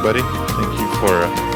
everybody. Thank you for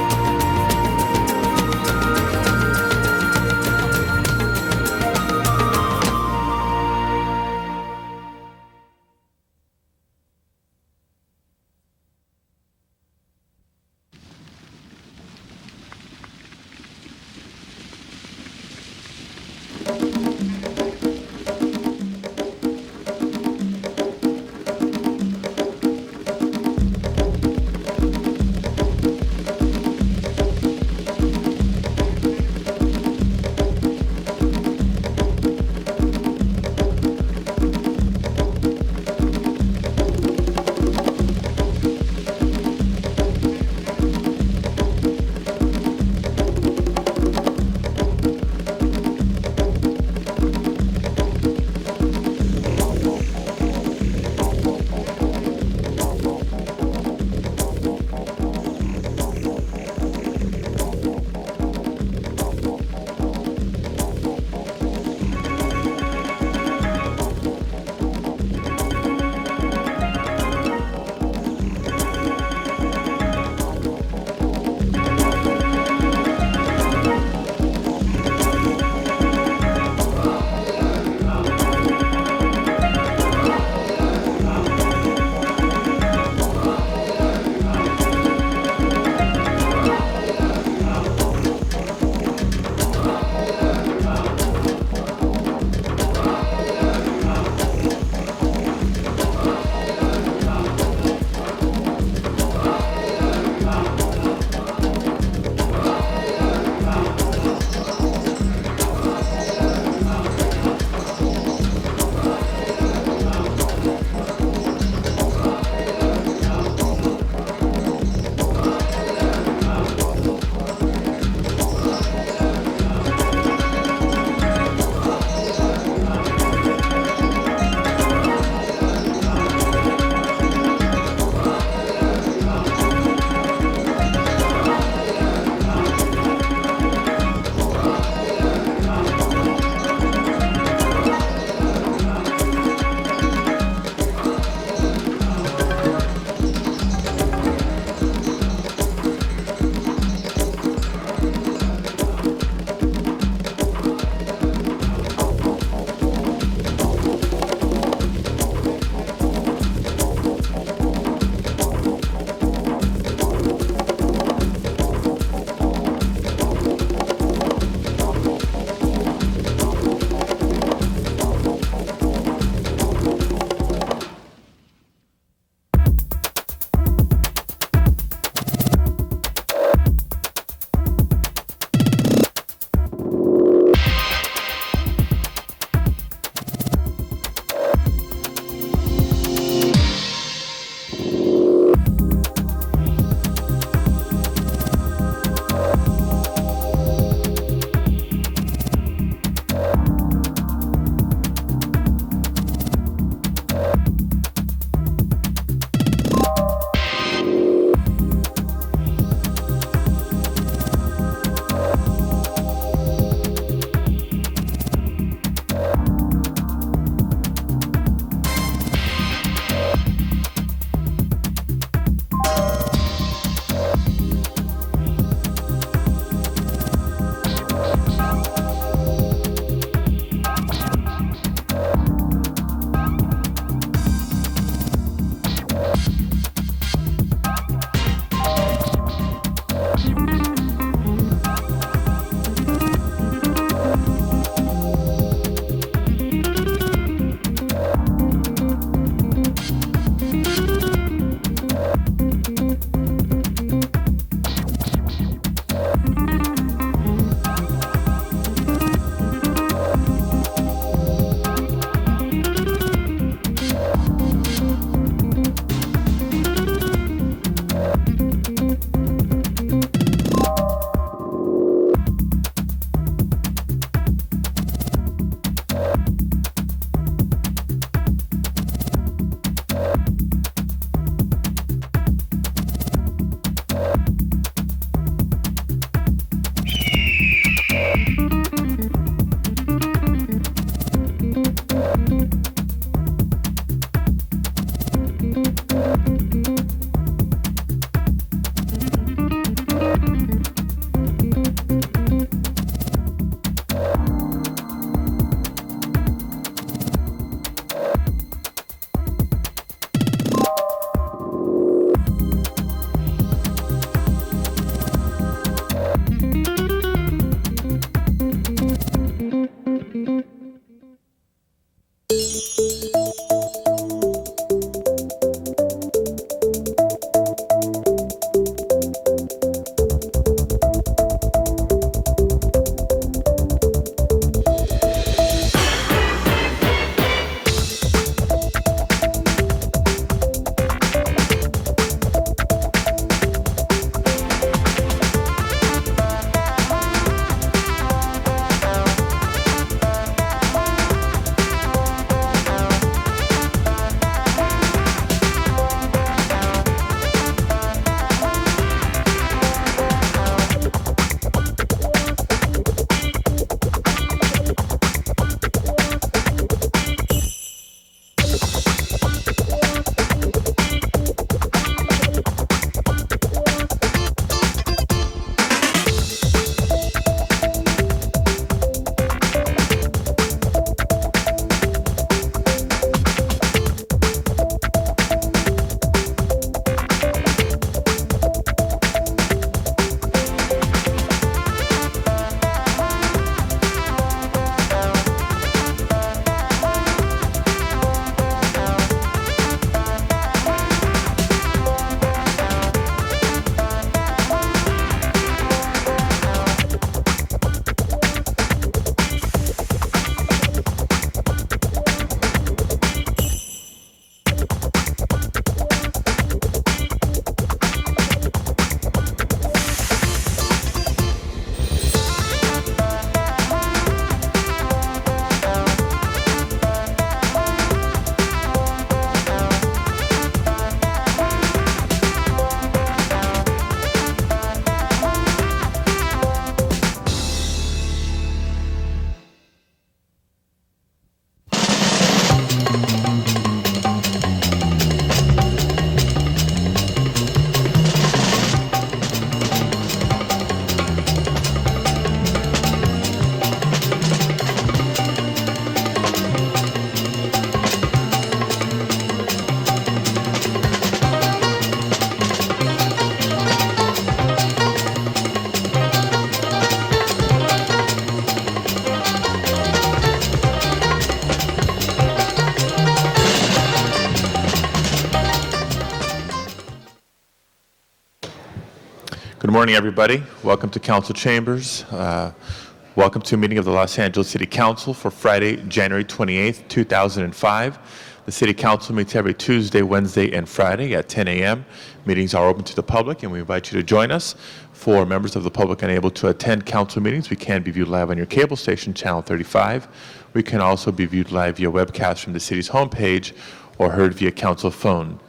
morning, everybody. Welcome to Council Chambers. Welcome to a meeting of the Los Angeles City Council for Friday, January 28th, 2005. The City Council meets every Tuesday, Wednesday, and Friday at 10 a.m. Meetings are open to the public, and we invite you to join us. For members of the public unable to attend council meetings, we can be viewed live on your cable station, Channel 35. We can also be viewed live via webcast from the city's homepage or heard via council phone.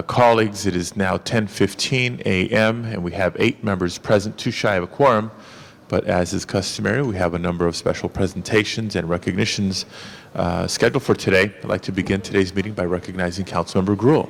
Colleagues, it is now 10:15 a.m. and we have 8 members present, too shy of a quorum, but as is customary, we have a number of special presentations and recognitions scheduled for today. I'd like to begin today's meeting by recognizing Councilmember Greuel.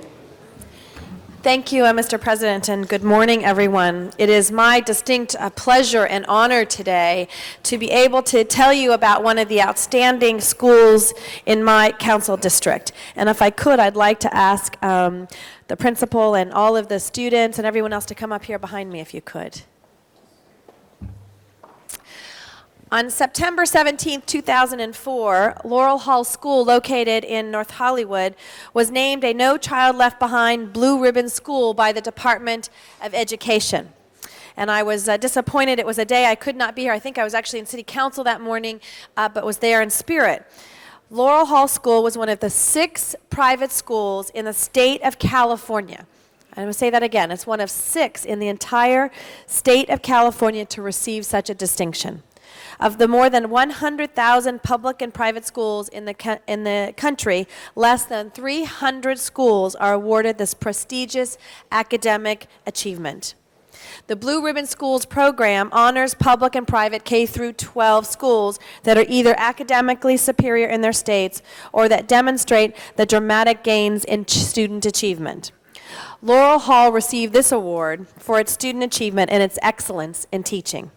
Thank you, Mr. President, and good morning, everyone. It is my distinct pleasure and honor today to be able to tell you about one of the outstanding schools in my council district. And if I could, I'd like to ask the principal and all of the students and everyone else to come up here behind me if you could. On September 17, 2004, Laurel Hall School, located in North Hollywood, was named a No Child Left Behind Blue Ribbon School by the Department of Education. And I was disappointed. It was a day I could not be here. I think I was actually in City Council that morning, but was there in spirit. Laurel Hall School was one of the 6 private schools in the state of California. I'm going to say that again. It's one of 6 in the entire state of California to receive such a distinction. Of the more than 100,000 public and private schools in the country, less than 300 schools are awarded this prestigious academic achievement. The Blue Ribbon Schools program honors public and private K-12 schools that are either academically superior in their states or that demonstrate the dramatic gains in student achievement. Laurel Hall received this award for its student achievement and its excellence in teaching.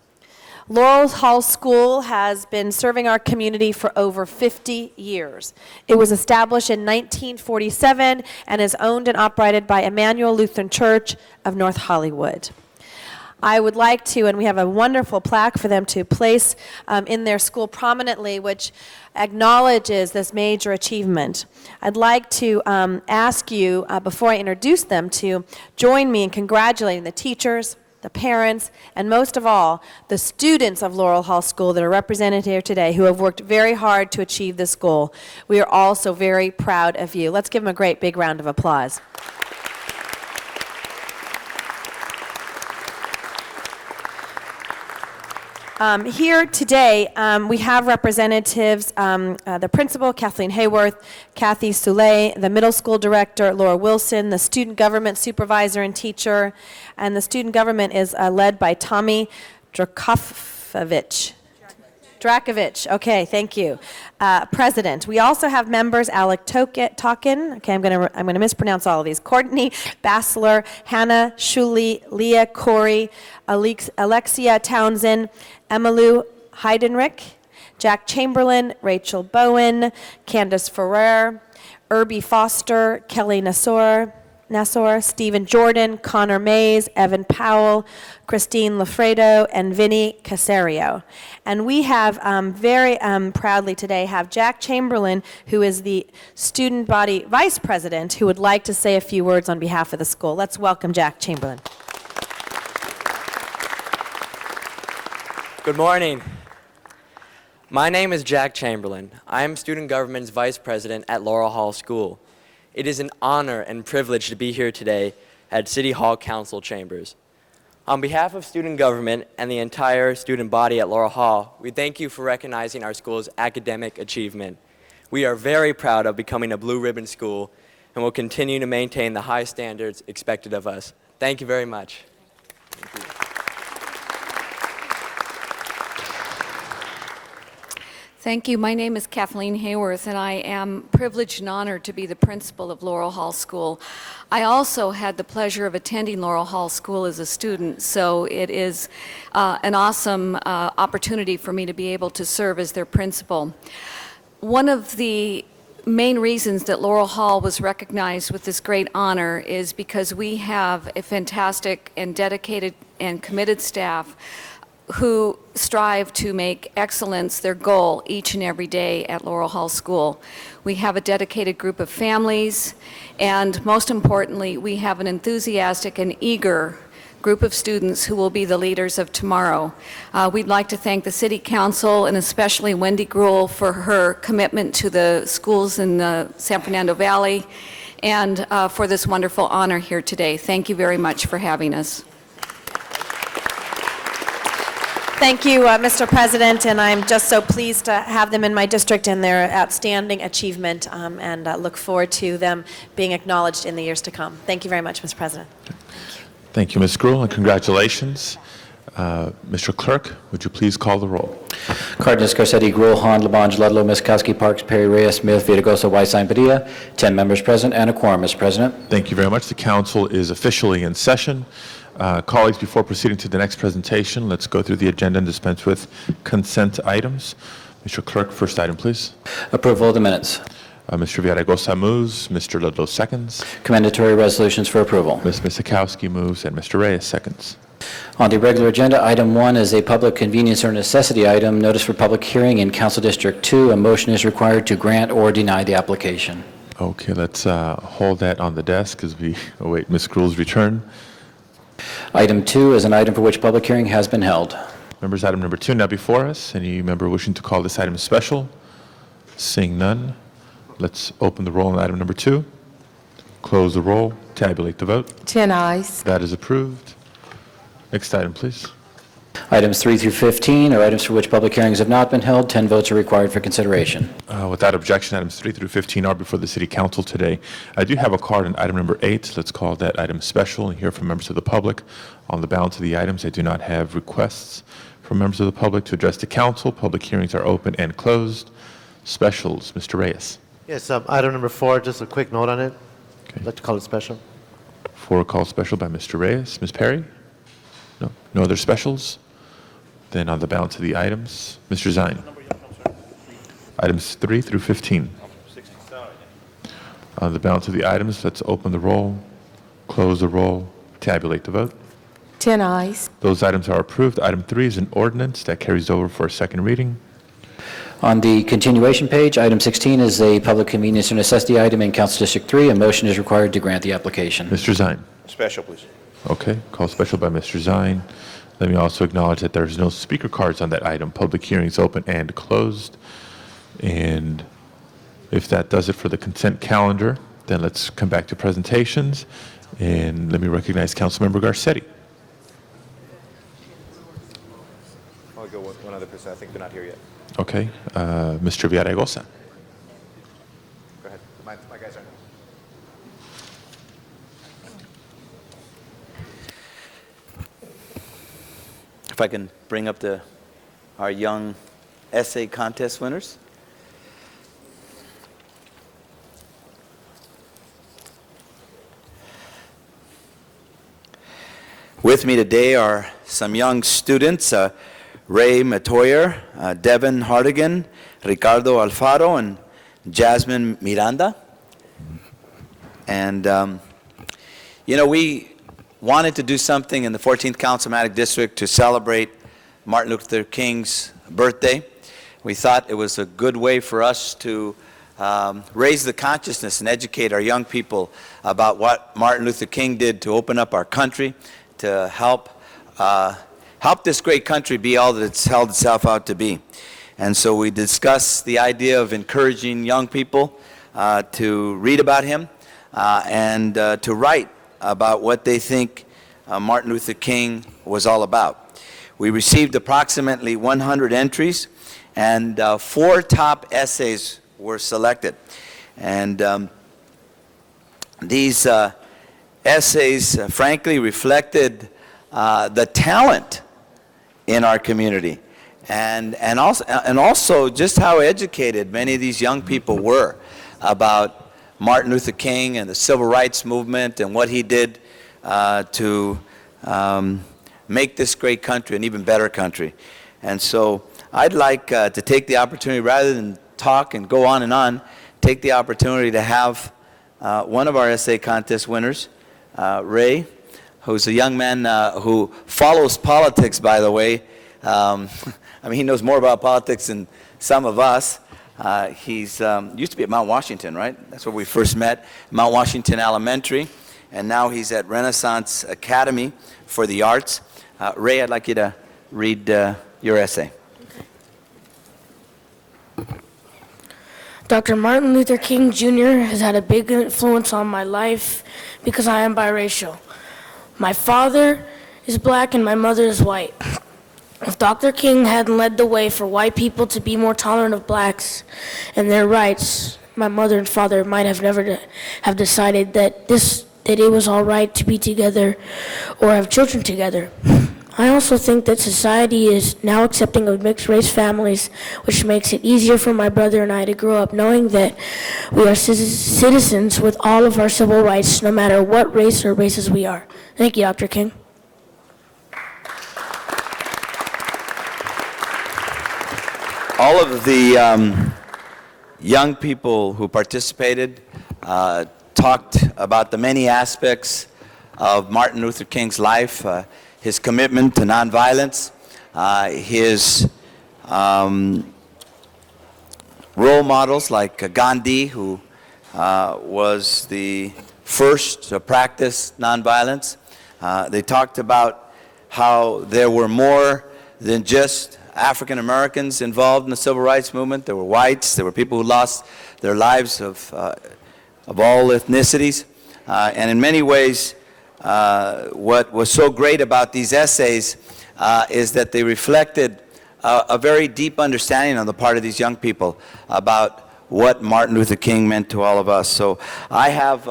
Laurel Hall School has been serving our community for over 50 years. It was established in 1947 and is owned and operated by Emmanuel Lutheran Church of North Hollywood. I would like to, and we have a wonderful plaque for them to place in their school prominently, which acknowledges this major achievement. I'd like to ask you, before I introduce them, to join me in congratulating the teachers, the parents, and most of all, the students of Laurel Hall School that are represented here today who have worked very hard to achieve this goal. We are also very proud of you. Let's give them a great big round of applause. Here today, we have representatives, the principal, Kathleen Hayworth, Kathy Soule, the middle school director, Laura Wilson, the student government supervisor and teacher, and the student government is led by Tommy Drakovich. Okay, thank you. President. We also have members Alec Tokin. Okay, I'm gonna mispronounce all of these. Courtney Bassler, Hannah Shuley, Leah Corey, Alexia Townsend, Emmylou Heidenreich, Jack Chamberlain, Rachel Bowen, Candace Ferrer, Irby Foster, Kelly Nassor, Stephen Jordan, Connor Mays, Evan Powell, Christine Lafredo, and Vinny Casario. And we have very proudly today have Jack Chamberlain, who is the student body vice president, who would like to say a few words on behalf of the school. Let's welcome Jack Chamberlain. Good morning. My name is Jack Chamberlain. I am student government's vice president at Laurel Hall School. It is an honor and privilege to be here today at City Hall Council Chambers. On behalf of student government and the entire student body at Laurel Hall, we thank you for recognizing our school's academic achievement. We are very proud of becoming a Blue Ribbon School and will continue to maintain the high standards expected of us. Thank you very much. Thank you. Thank you. My name is Kathleen Hayworth, and I am privileged and honored to be the principal of Laurel Hall School. I also had the pleasure of attending Laurel Hall School as a student, so it is an awesome opportunity for me to be able to serve as their principal. One of the main reasons that Laurel Hall was recognized with this great honor is because we have a fantastic and dedicated and committed staff who strive to make excellence their goal each and every day at Laurel Hall School. We have a dedicated group of families, and most importantly, we have an enthusiastic and eager group of students who will be the leaders of tomorrow. We'd like to thank the City Council and especially Wendy Gruhl for her commitment to the schools in the San Fernando Valley and for this wonderful honor here today. Thank you very much for having us. Thank you, Mr. President, and I'm just so pleased to have them in my district and their outstanding achievement, and look forward to them being acknowledged in the years to come. Thank you very much, Mr. President. Thank you, Ms. Gruhl, and congratulations. Mr. Clerk, would you please call the roll? Cardenas, Garcetti, Gruhl, Hahn, Labange, Ludlow, Miskowski, Parks, Perry, Reyes, Smith, Villaraigosa, Whiteside, Padilla. 10 members present and a quorum, Mr. President. Thank you very much. The council is officially in session. Colleagues, before proceeding to the next presentation, let's go through the agenda and dispense with consent items. Mr. Clerk, first item, please. Approval of the minutes. Mr. Villaraigosa moves. Mr. Ludlow seconds. Commendatory resolutions for approval. Ms. Miskowski moves, and Mr. Reyes seconds. On the regular agenda, item 1 is a public convenience or necessity item, notice for public hearing in Council District 2. A motion is required to grant or deny the application. Okay, let's hold that on the desk as we await Ms. Gruhl's return. Item 2 is an item for which public hearing has been held. Members, item number 2 now before us. Any member wishing to call this item special? Seeing none, let's open the roll on item number 2. Close the roll. Tabulate the vote. 10 ayes. That is approved. Next item, please. Items 3 through 15 are items for which public hearings have not been held. 10 votes are required for consideration. Without objection, items 3 through 15 are before the City Council today. I do have a card on item number 8. Let's call that item special and hear from members of the public. On the balance of the items, I do not have requests from members of the public to address the council. Public hearings are open and closed. Specials, Mr. Reyes. Yes, item number 4, just a quick note on it. Okay. I'd like to call it special. 4 called special by Mr. Reyes. Ms. Perry? No. No other specials? Then on the balance of the items, Mr. Zine. Items 3 through 15. On the balance of the items, let's open the roll, close the roll, tabulate the vote. 10 ayes. Those items are approved. Item 3 is an ordinance that carries over for a second reading. On the continuation page, item 16 is a public convenience or necessity item in Council District 3. A motion is required to grant the application. Mr. Zine. Special, please. Okay, call special by Mr. Zine. Let me also acknowledge that there's no speaker cards on that item. Public hearings open and closed. And if that does it for the consent calendar, then let's come back to presentations. And let me recognize Councilmember Garcetti. I'll go with one other person. I think they're not here yet. Okay, Mr. Villaraigosa. Go ahead. My guys aren't. If I can bring up our young essay contest winners. With me today are some young students, Ray Matoyer, Devin Hardigan, Ricardo Alfaro, and Jasmine Miranda. And, we wanted to do something in the 14th Councilmanic District to celebrate Martin Luther King's birthday. We thought it was a good way for us to raise the consciousness and educate our young people about what Martin Luther King did to open up our country, to help this great country be all that it's held itself out to be. And so we discussed the idea of encouraging young people to read about him and to write about what they think Martin Luther King was all about. We received approximately 100 entries, and 4 top essays were selected. And these essays, frankly, reflected the talent in our community, and also just how educated many of these young people were about Martin Luther King and the Civil Rights Movement and what he did to make this great country an even better country. And so I'd like to take the opportunity, rather than talk and go on, take the opportunity to have one of our essay contest winners, Ray, who's a young man who follows politics, by the way. He knows more about politics than some of us. He's used to be at Mount Washington, right? That's where we first met, Mount Washington Elementary. and now he's at Renaissance Academy for the Arts. Ray, I'd like you to read your essay. Dr. Martin Luther King Jr. has had a big influence on my life because I am biracial. My father is black and my mother is white. If Dr. King hadn't led the way for white people to be more tolerant of blacks and their rights, my mother and father might have never have decided that it was all right to be together or have children together. I also think that society is now accepting of mixed-race families, which makes it easier for my brother and I to grow up knowing that we are citizens with all of our civil rights, no matter what race or races we are. Thank you, Dr. King. All of the young people who participated talked about the many aspects of Martin Luther King's life, his commitment to nonviolence, his role models like Gandhi, who was the first to practice nonviolence. They talked about how there were more than just African Americans involved in the civil rights movement. There were whites, there were people who lost their lives of all ethnicities. And in many ways, what was so great about these essays is that they reflected a very deep understanding on the part of these young people about what Martin Luther King meant to all of us. So I have,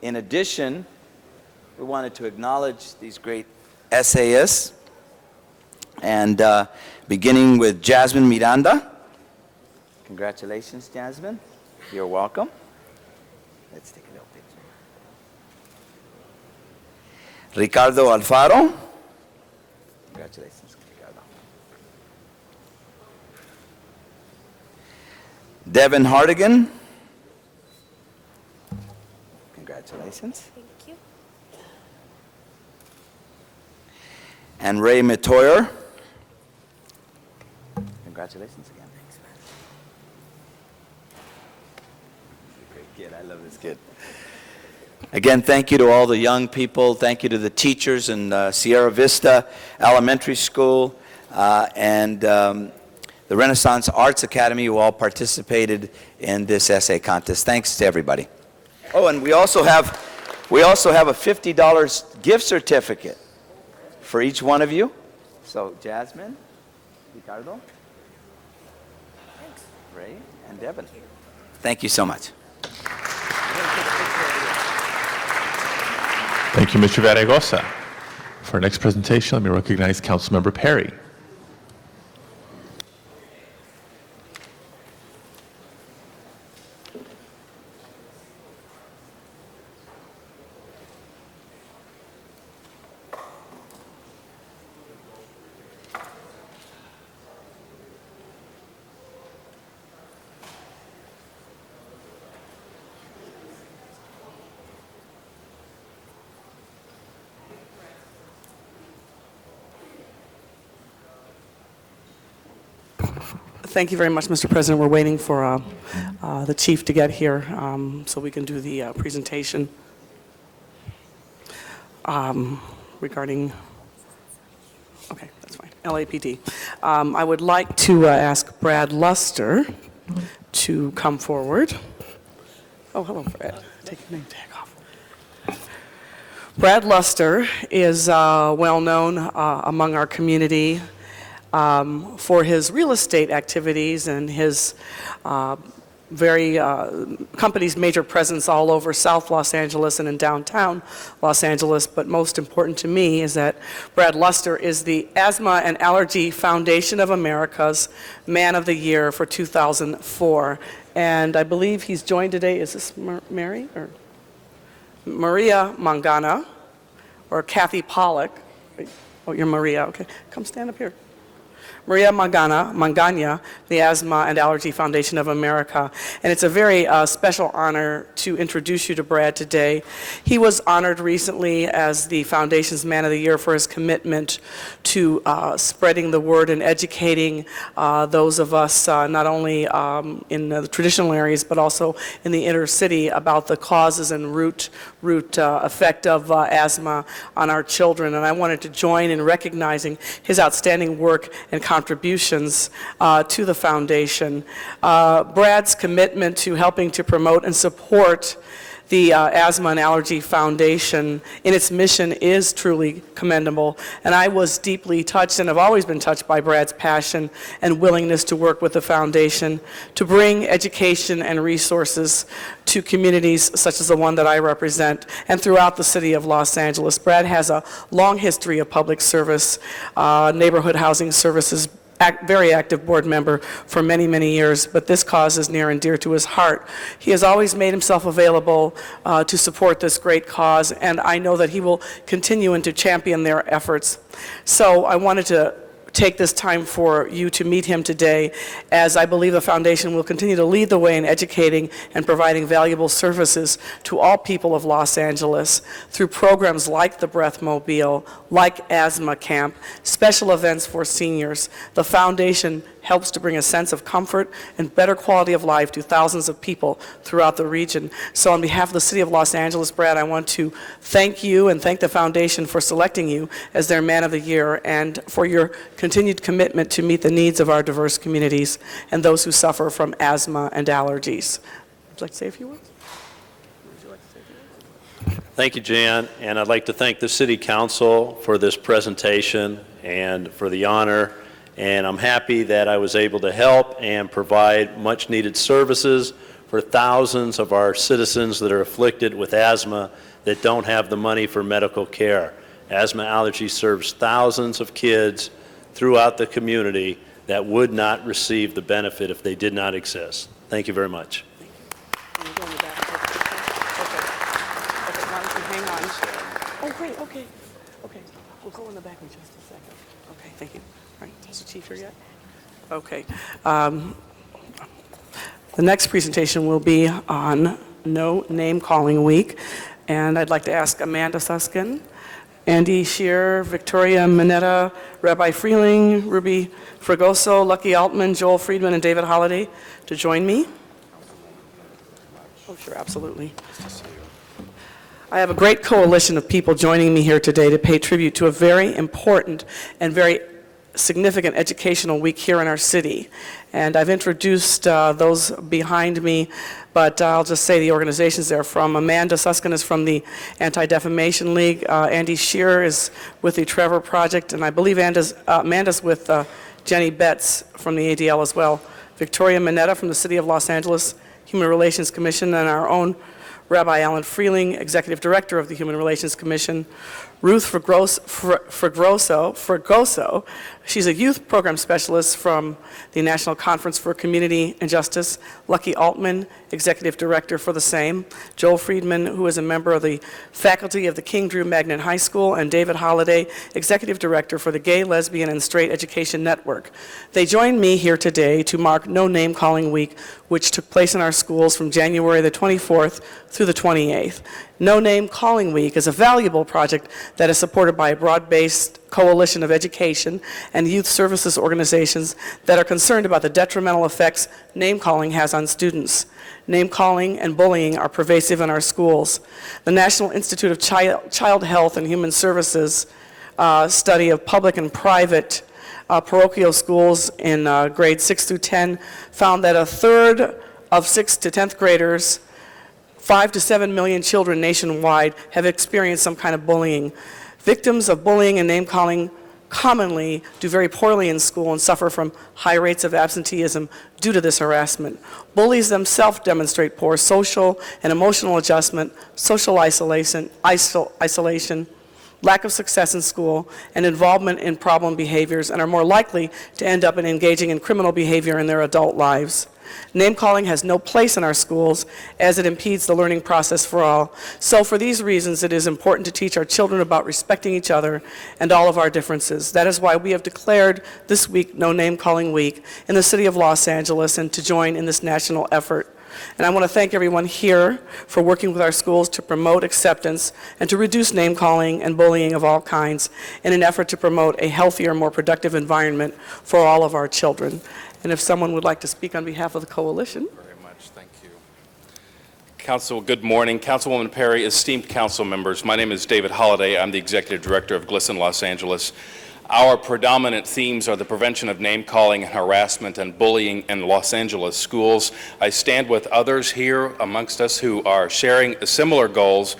in addition, we wanted to acknowledge these great essayists, and beginning with Jasmine Miranda. Congratulations, Jasmine. You're welcome. Let's take a little picture. Ricardo Alfaro. Congratulations, Ricardo. Devin Hardigan. Congratulations. Thank you. And Ray Metoyer. Congratulations again. Thanks, man. He's a great kid. I love this kid. Again, thank you to all the young people. Thank you to the teachers in Sierra Vista Elementary School and the Renaissance Arts Academy who all participated in this essay contest. Thanks to everybody. Oh, and we also have a $50 gift certificate for each one of you. So, Jasmine, Ricardo, Ray, and Devin. Thank you so much. Thank you, Mr. Vargas. For our next presentation, let me recognize Councilmember Perry. Thank you very much, Mr. President. We're waiting for the chief to get here so we can do the presentation regarding, okay, that's fine, LAPD. I would like to ask Brad Luster to come forward. Oh, hello, Brad. Take your name tag off. Brad Luster is well known among our community for his real estate activities and his company's major presence all over South Los Angeles and in downtown Los Angeles. But most important to me is that Brad Luster is the Asthma and Allergy Foundation of America's Man of the Year for 2004. And I believe he's joined today, is this Mary? Or Maria Mangana, or Kathy Pollock. Oh, you're Maria, okay. Come stand up here. Maria Mangana, the Asthma and Allergy Foundation of America. And it's a very special honor to introduce you to Brad today. He was honored recently as the Foundation's Man of the Year for his commitment to spreading the word and educating those of us, not only in the traditional areas, but also in the inner city about the causes and root root effect of asthma on our children, and I wanted to join in recognizing his outstanding work and contributions to the foundation. Brad's commitment to helping to promote and support the Asthma and Allergy Foundation in its mission is truly commendable, and I was deeply touched and have always been touched by Brad's passion and willingness to work with the foundation to bring education and resources to communities such as the one that I represent and throughout the city of Los Angeles. Brad has a long history of public service, neighborhood housing services, very active board member for many, many years, but this cause is near and dear to his heart. He has always made himself available to support this great cause, and I know that he will continue and to champion their efforts. So I wanted to take this time for you to meet him today, as I believe the foundation will continue to lead the way in educating and providing valuable services to all people of Los Angeles through programs like the Breath Mobile, like Asthma Camp, special events for seniors. The foundation helps to bring a sense of comfort and better quality of life to thousands of people throughout the region. So on behalf of the City of Los Angeles, Brad, I want to thank you and thank the foundation for selecting you as their Man of the Year and for your continued commitment to meet the needs of our diverse communities and those who suffer from asthma and allergies. Would you like to say a few words? Thank you, Jan, and I'd like to thank the City Council for this presentation and for the honor. And I'm happy that I was able to help and provide much-needed services for thousands of our citizens that are afflicted with asthma that don't have the money for medical care. Asthma Allergy serves thousands of kids throughout the community that would not receive the benefit if they did not exist. Thank you very much. Oh, great, okay. Okay, we'll go in the back in just a second. Okay, thank you. All right, is the chief here yet? Okay. The next presentation will be on No Name Calling Week, and I'd like to ask Amanda Suskin, Andy Shearer, Victoria Mineta, Rabbi Freeling, Ruby Fregoso, Lucky Altman, Joel Friedman, and David Holliday to join me. Oh, sure, absolutely. I have a great coalition of people joining me here today to pay tribute to a very important and very significant educational week here in our city. And I've introduced those behind me, but I'll just say the organizations they're from. Amanda Suskin is from the Anti-Defamation League. Andy Shearer is with the Trevor Project, and I believe Amanda's with Jenny Betts from the ADL as well. Victoria Mineta from the City of Los Angeles Human Relations Commission, and our own Rabbi Alan Freeling, Executive Director of the Human Relations Commission. Ruth Fregoso, she's a youth program specialist from the National Conference for Community and Justice. Lucky Altman, Executive Director for the same. Joel Friedman, who is a member of the faculty of the King Drew Magnet High School, and David Holliday, Executive Director for the Gay, Lesbian, and Straight Education Network. They joined me here today to mark No Name Calling Week, which took place in our schools from January the 24th through the 28th. No Name Calling Week is a valuable project that is supported by a broad-based coalition of education and youth services organizations that are concerned about the detrimental effects name-calling has on students. Name-calling and bullying are pervasive in our schools. The National Institute of Child Health and Human Services study of public and private parochial schools in grades 6 through 10 found that a third of 6th to 10th graders, 5 to 7 million children nationwide, have experienced some kind of bullying. Victims of bullying and name-calling commonly do very poorly in school and suffer from high rates of absenteeism due to this harassment. Bullies themselves demonstrate poor social and emotional adjustment, social isolation, lack of success in school, and involvement in problem behaviors, and are more likely to end up in engaging in criminal behavior in their adult lives. Name-calling has no place in our schools as it impedes the learning process for all. So for these reasons, it is important to teach our children about respecting each other and all of our differences. That is why we have declared this week No Name-Calling Week in the City of Los Angeles and to join in this national effort. And I want to thank everyone here for working with our schools to promote acceptance and to reduce name-calling and bullying of all kinds in an effort to promote a healthier, more productive environment for all of our children. And if someone would like to speak on behalf of the coalition. Very much, thank you. Council, good morning. Councilwoman Perry, esteemed council members, my name is David Holliday. I'm the Executive Director of GLSEN Los Angeles. Our predominant themes are the prevention of name-calling and harassment and bullying in Los Angeles schools. I stand with others here amongst us who are sharing similar goals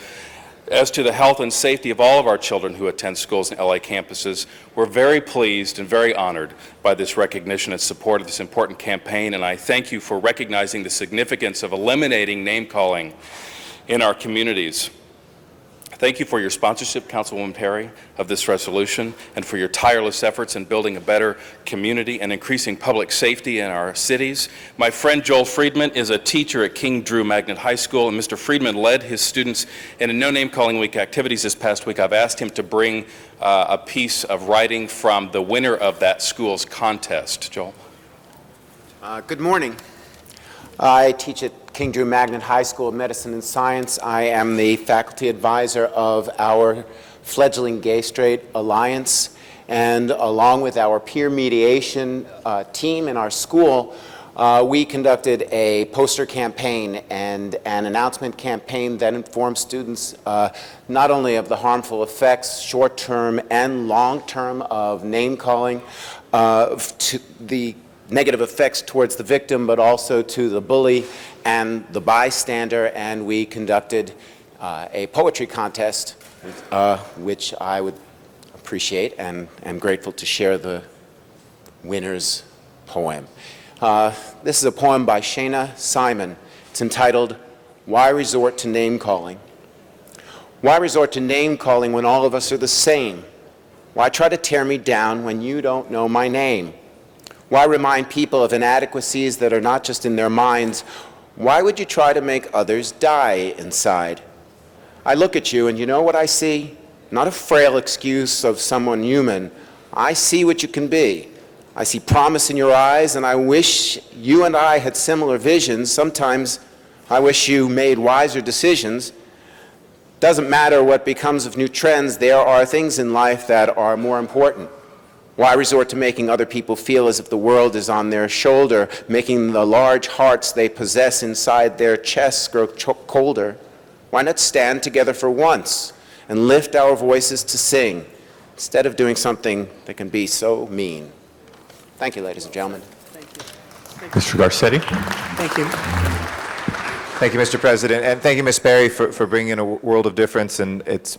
as to the health and safety of all of our children who attend schools and LA campuses. We're very pleased and very honored by this recognition and support of this important campaign, and I thank you for recognizing the significance of eliminating name-calling in our communities. Thank you for your sponsorship, Councilwoman Perry, of this resolution, and for your tireless efforts in building a better community and increasing public safety in our cities. My friend Joel Friedman is a teacher at King Drew Magnet High School, and Mr. Friedman led his students in a No Name Calling Week activities this past week. I've asked him to bring a piece of writing from the winner of that school's contest. Joel? Good morning. I teach at King Drew Magnet High School of Medicine and Science. I am the faculty advisor of our fledgling Gay Straight Alliance, and along with our peer mediation team in our school, we conducted a poster campaign and an announcement campaign that informs students not only of the harmful effects, short-term and long-term, of name-calling, to the negative effects towards the victim, but also to the bully and the bystander. And we conducted a poetry contest, which I would appreciate and am grateful to share the winner's poem. This is a poem by Shayna Simon. It's entitled, "Why Resort to Name Calling?" Why resort to name calling when all of us are the same? Why try to tear me down when you don't know my name? Why remind people of inadequacies that are not just in their minds? Why would you try to make others die inside? I look at you and you know what I see? Not a frail excuse of someone human. I see what you can be. I see promise in your eyes, and I wish you and I had similar visions. Sometimes I wish you made wiser decisions. Doesn't matter what becomes of new trends, there are things in life that are more important. Why resort to making other people feel as if the world is on their shoulder, making the large hearts they possess inside their chests grow colder? Why not stand together for once and lift our voices to sing, instead of doing something that can be so mean? Thank you, ladies and gentlemen. Mr. Garcetti? Thank you. Thank you, Mr. President, and thank you, Ms. Perry, for bringing in a world of difference. And it's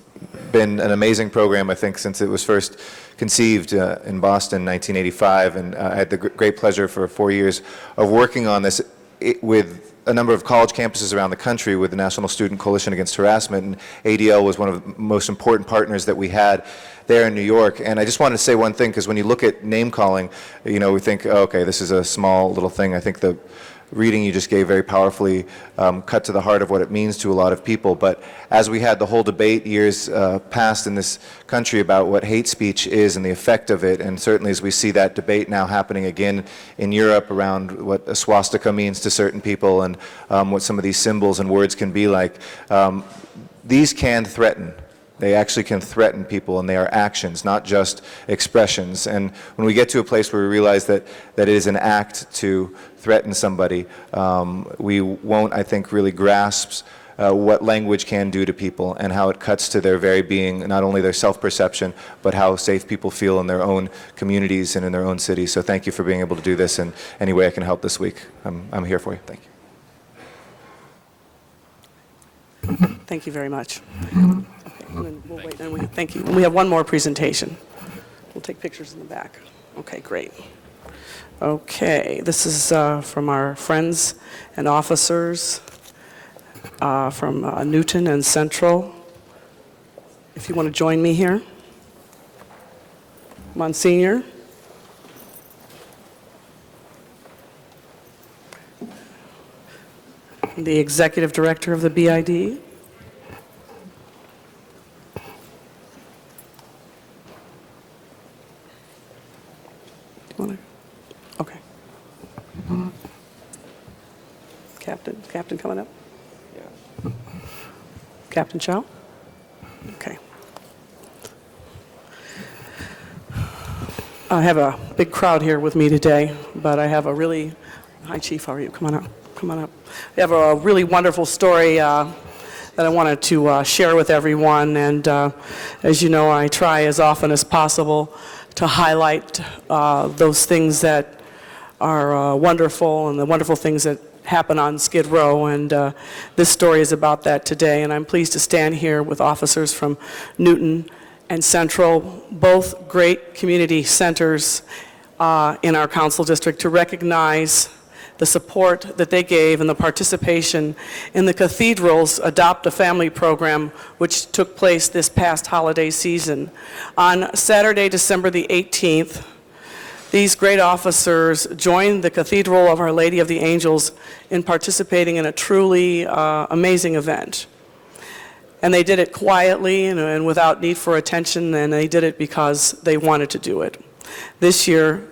been an amazing program, I think, since it was first conceived in Boston in 1985. And I had the great pleasure for 4 years of working on this with a number of college campuses around the country with the National Student Coalition Against Harassment. And ADL was one of the most important partners that we had there in New York. And I just wanted to say one thing, because when you look at name calling, you know, we think, oh, okay, this is a small little thing. I think the reading you just gave very powerfully cut to the heart of what it means to a lot of people. But as we had the whole debate years past in this country about what hate speech is and the effect of it, and certainly as we see that debate now happening again in Europe around what a swastika means to certain people and what some of these symbols and words can be like, these can threaten. They actually can threaten people, and they are actions, not just expressions. And when we get to a place where we realize that it is an act to threaten somebody, we won't, I think, really grasp what language can do to people and how it cuts to their very being, not only their self-perception, but how safe people feel in their own communities and in their own cities. So thank you for being able to do this, and any way I can help this week, I'm here for you. Thank you. Thank you very much. And then we'll wait, and thank you. And we have one more presentation. We'll take pictures in the back. Okay, great. Okay, this is from our friends and officers from Newton and Central. If you want to join me here. Monsignor. The Executive Director of the BID. Okay. Captain coming up? Yeah. Captain Chow? Okay. I have a big crowd here with me today, but I have a really, hi Chief, how are you? Come on up. come on up. We have a really wonderful story that I wanted to share with everyone, and as you know, I try as often as possible to highlight those things that are wonderful and the wonderful things that happen on Skid Row, and this story is about that today. And I'm pleased to stand here with officers from Newton and Central, both great community centers in our council district, to recognize the support that they gave and the participation in the Cathedral's Adopt a Family program, which took place this past holiday season. On Saturday, December the 18th, these great officers joined the Cathedral of Our Lady of the Angels in participating in a truly amazing event. And they did it quietly and without need for attention, and they did it because they wanted to do it. This year,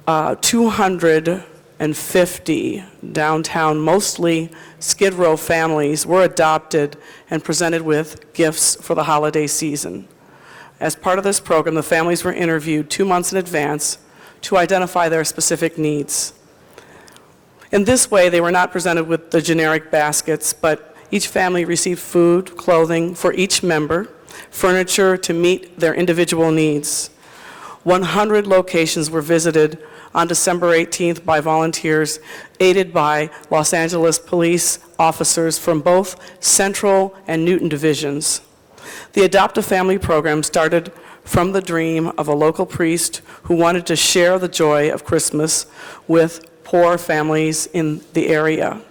250 downtown, mostly Skid Row families, were adopted and presented with gifts for the holiday season. As part of this program, the families were interviewed 2 months in advance to identify their specific needs. In this way, they were not presented with the generic baskets, but each family received food, clothing for each member, furniture to meet their individual needs. 100 locations were visited on December 18th by volunteers aided by Los Angeles police officers from both Central and Newton divisions. The Adopt a Family program started from the dream of a local priest who wanted to share the joy of Christmas with poor families in the area.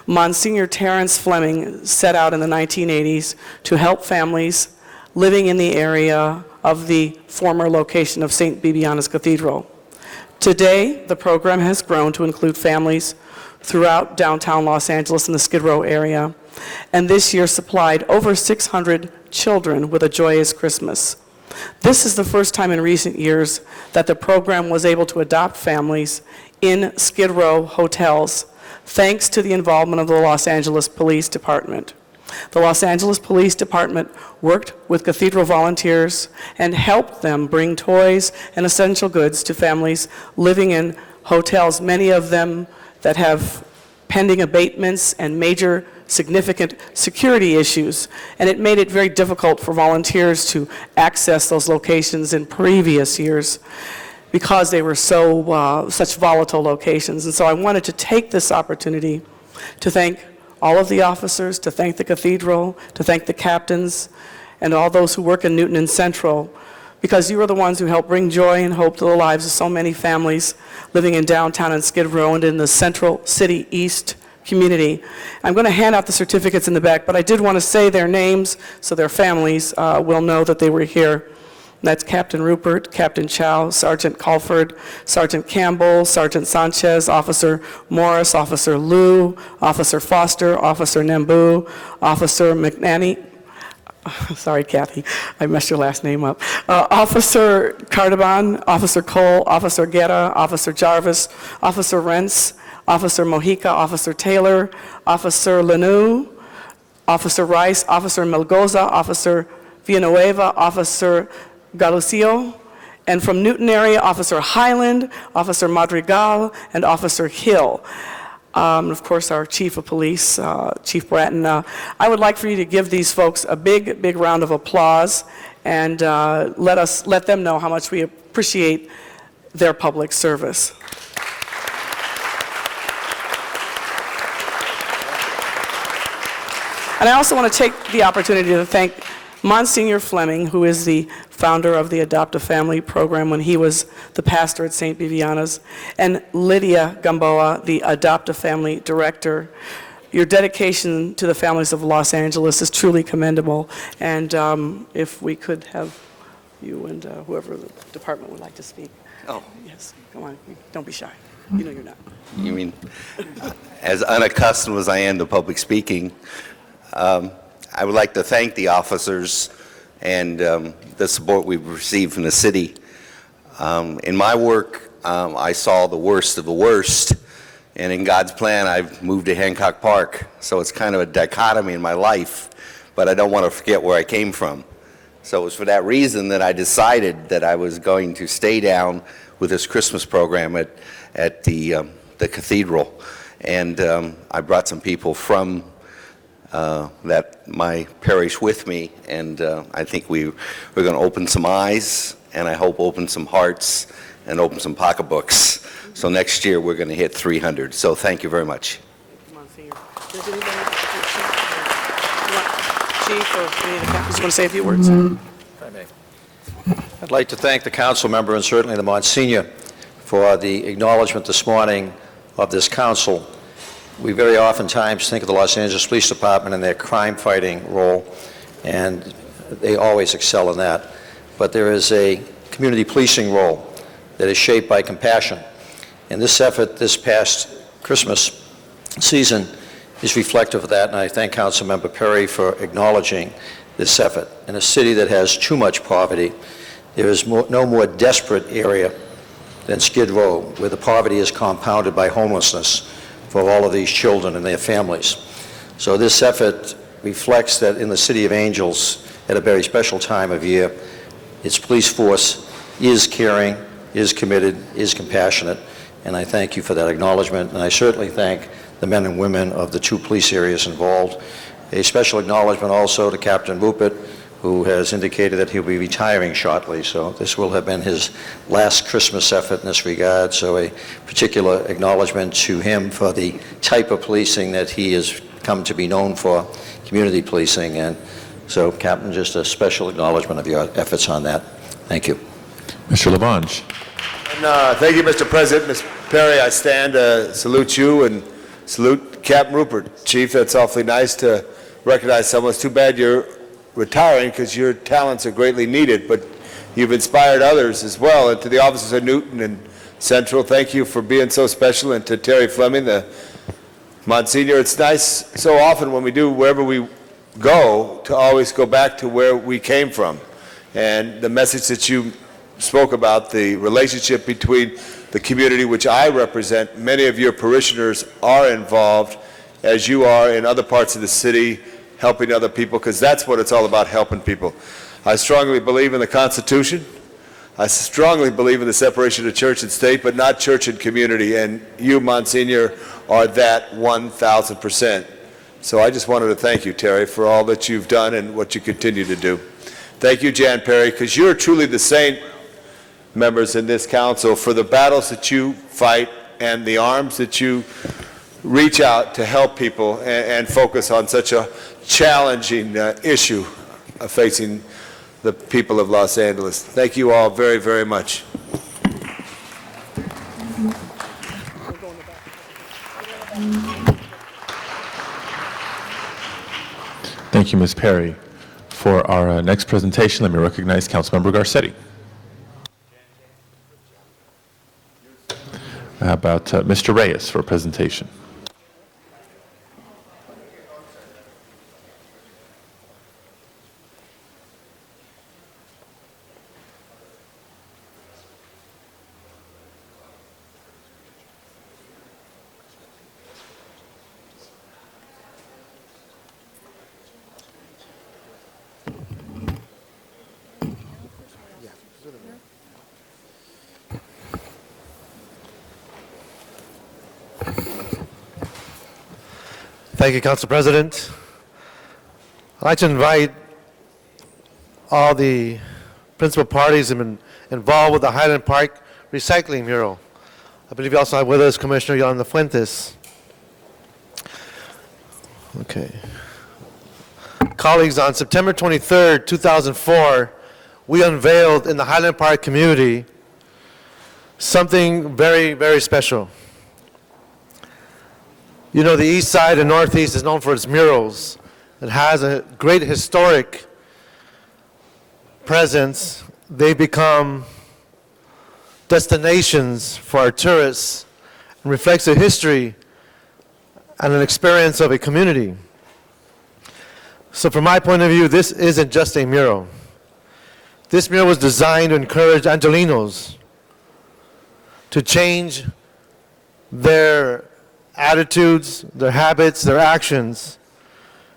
Monsignor Terrence Fleming set out in the 1980s to help families living in the area of the former location of St. Bibiana's Cathedral. Today, the program has grown to include families throughout downtown Los Angeles and the Skid Row area, and this year supplied over 600 children with a joyous Christmas. This is the first time in recent years that the program was able to adopt families in Skid Row hotels, thanks to the involvement of the Los Angeles Police Department. The Los Angeles Police Department worked with Cathedral volunteers and helped them bring toys and essential goods to families living in hotels, many of them that have pending abatements and major significant security issues. And it made it very difficult for volunteers to access those locations in previous years because they were such volatile locations. And so I wanted to take this opportunity to thank all of the officers, to thank the Cathedral, to thank the captains, and all those who work in Newton and Central, because you are the ones who help bring joy and hope to the lives of so many families living in downtown and Skid Row and in the Central City East community. I'm going to hand out the certificates in the back, but I did want to say their names so their families will know that they were here. That's Captain Rupert, Captain Chow, Sergeant Calford, Sergeant Campbell, Sergeant Sanchez, Officer Morris, Officer Liu, Officer Foster, Officer Nambu, Officer McNanny. Sorry, Kathy, I messed your last name up. Officer Cardaban, Officer Cole, Officer Guerra, Officer Jarvis, Officer Rentz, Officer Mojica, Officer Taylor, Officer Lanu, Officer Rice, Officer Melgoza, Officer Villanueva, Officer Galucio, and from Newton area, Officer Highland, Officer Madrigal, and Officer Hill. Of course, our Chief of Police, Chief Bratton. I would like for you to give these folks a big, big round of applause and let them know how much we appreciate their public service. And I also want to take the opportunity to thank Monsignor Fleming, who is the founder of the Adopt a Family program when he was the pastor at St. Bibiana's, and Lydia Gamboa, the Adopt a Family director. Your dedication to the families of Los Angeles is truly commendable, and if we could have you and whoever the department would like to speak. Oh. Yes, come on, don't be shy. You know you're not. You mean, as unaccustomed as I am to public speaking, I would like to thank the officers and the support we've received from the city. In my work, I saw the worst of the worst, and in God's plan, I've moved to Hancock Park, so it's kind of a dichotomy in my life, but I don't want to forget where I came from. So it was for that reason that I decided that I was going to stay down with this Christmas program at the Cathedral. And I brought some people from my parish with me, and I think we're going to open some eyes, and I hope open some hearts and open some pocketbooks. So next year we're going to hit 300. So thank you very much. Monsignor. Does anybody, Chief or any of the captains want to say a few words? If I may. I'd like to thank the council member and certainly the Monsignor for the acknowledgement this morning of this council. We very oftentimes think of the Los Angeles Police Department and their crime-fighting role, and they always excel in that. But there is a community policing role that is shaped by compassion. And this effort this past Christmas season is reflective of that, and I thank Councilmember Perry for acknowledging this effort. In a city that has too much poverty, there is no more desperate area than Skid Row, where the poverty is compounded by homelessness for all of these children and their families. So this effort reflects that in the City of Angels, at a very special time of year, its police force is caring, is committed, is compassionate, and I thank you for that acknowledgement, and I certainly thank the men and women of the two police areas involved. A special acknowledgement also to Captain Rupert, who has indicated that he'll be retiring shortly, so this will have been his last Christmas effort in this regard, so a particular acknowledgement to him for the type of policing that he has come to be known for, community policing, and so, Captain, just a special acknowledgement of your efforts on that. Thank you. Mr. Lavange. And, thank you, Mr. President. Ms. Perry, I stand to salute you and salute Captain Rupert. Chief, that's awfully nice to recognize someone. It's too bad you're retiring because your talents are greatly needed, but you've inspired others as well. And to the officers of Newton and Central, thank you for being so special. And to Terry Fleming, the Monsignor, it's nice so often when we do wherever we go to always go back to where we came from. And the message that you spoke about, the relationship between the community which I represent, many of your parishioners are involved, as you are in other parts of the city, helping other people, because that's what it's all about, helping people. I strongly believe in the Constitution. I strongly believe in the separation of church and state, but not church and community, and you, Monsignor, are that 1,000%. So I just wanted to thank you, Terry, for all that you've done and what you continue to do. Thank you, Jan Perry, because you're truly the saint, members in this council, for the battles that you fight and the arms that you reach out to help people and focus on such a challenging issue facing the people of Los Angeles. Thank you all very, very much. Thank you, Ms. Perry. For our next presentation, let me recognize Councilmember Garcetti. How about Mr. Reyes for a presentation? Thank you, Council President. I'd like to invite all the principal parties that have been involved with the Highland Park recycling mural. I believe you also have with us Commissioner Yolanda Fuentes. Okay. Colleagues, on September 23rd, 2004, we unveiled in the Highland Park community something very, very special. You know, the east side and northeast is known for its murals. It has a great historic presence. They become destinations for our tourists and reflects the history and an experience of a community. So from my point of view, this isn't just a mural. This mural was designed to encourage Angelinos to change their attitudes, their habits, their actions,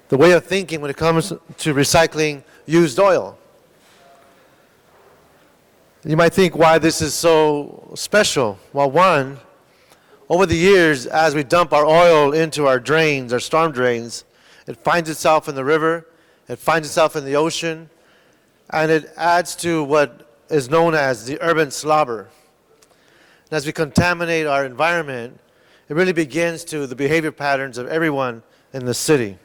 the way of thinking when it comes to recycling used oil. You might think why this is so special. Well, one, Over the years, as we dump our oil into our drains, our storm drains, it finds itself in the river, it finds itself in the ocean, and it adds to what is known as the urban slobber. And as we contaminate our environment, it really begins to the behavior patterns of everyone in the city.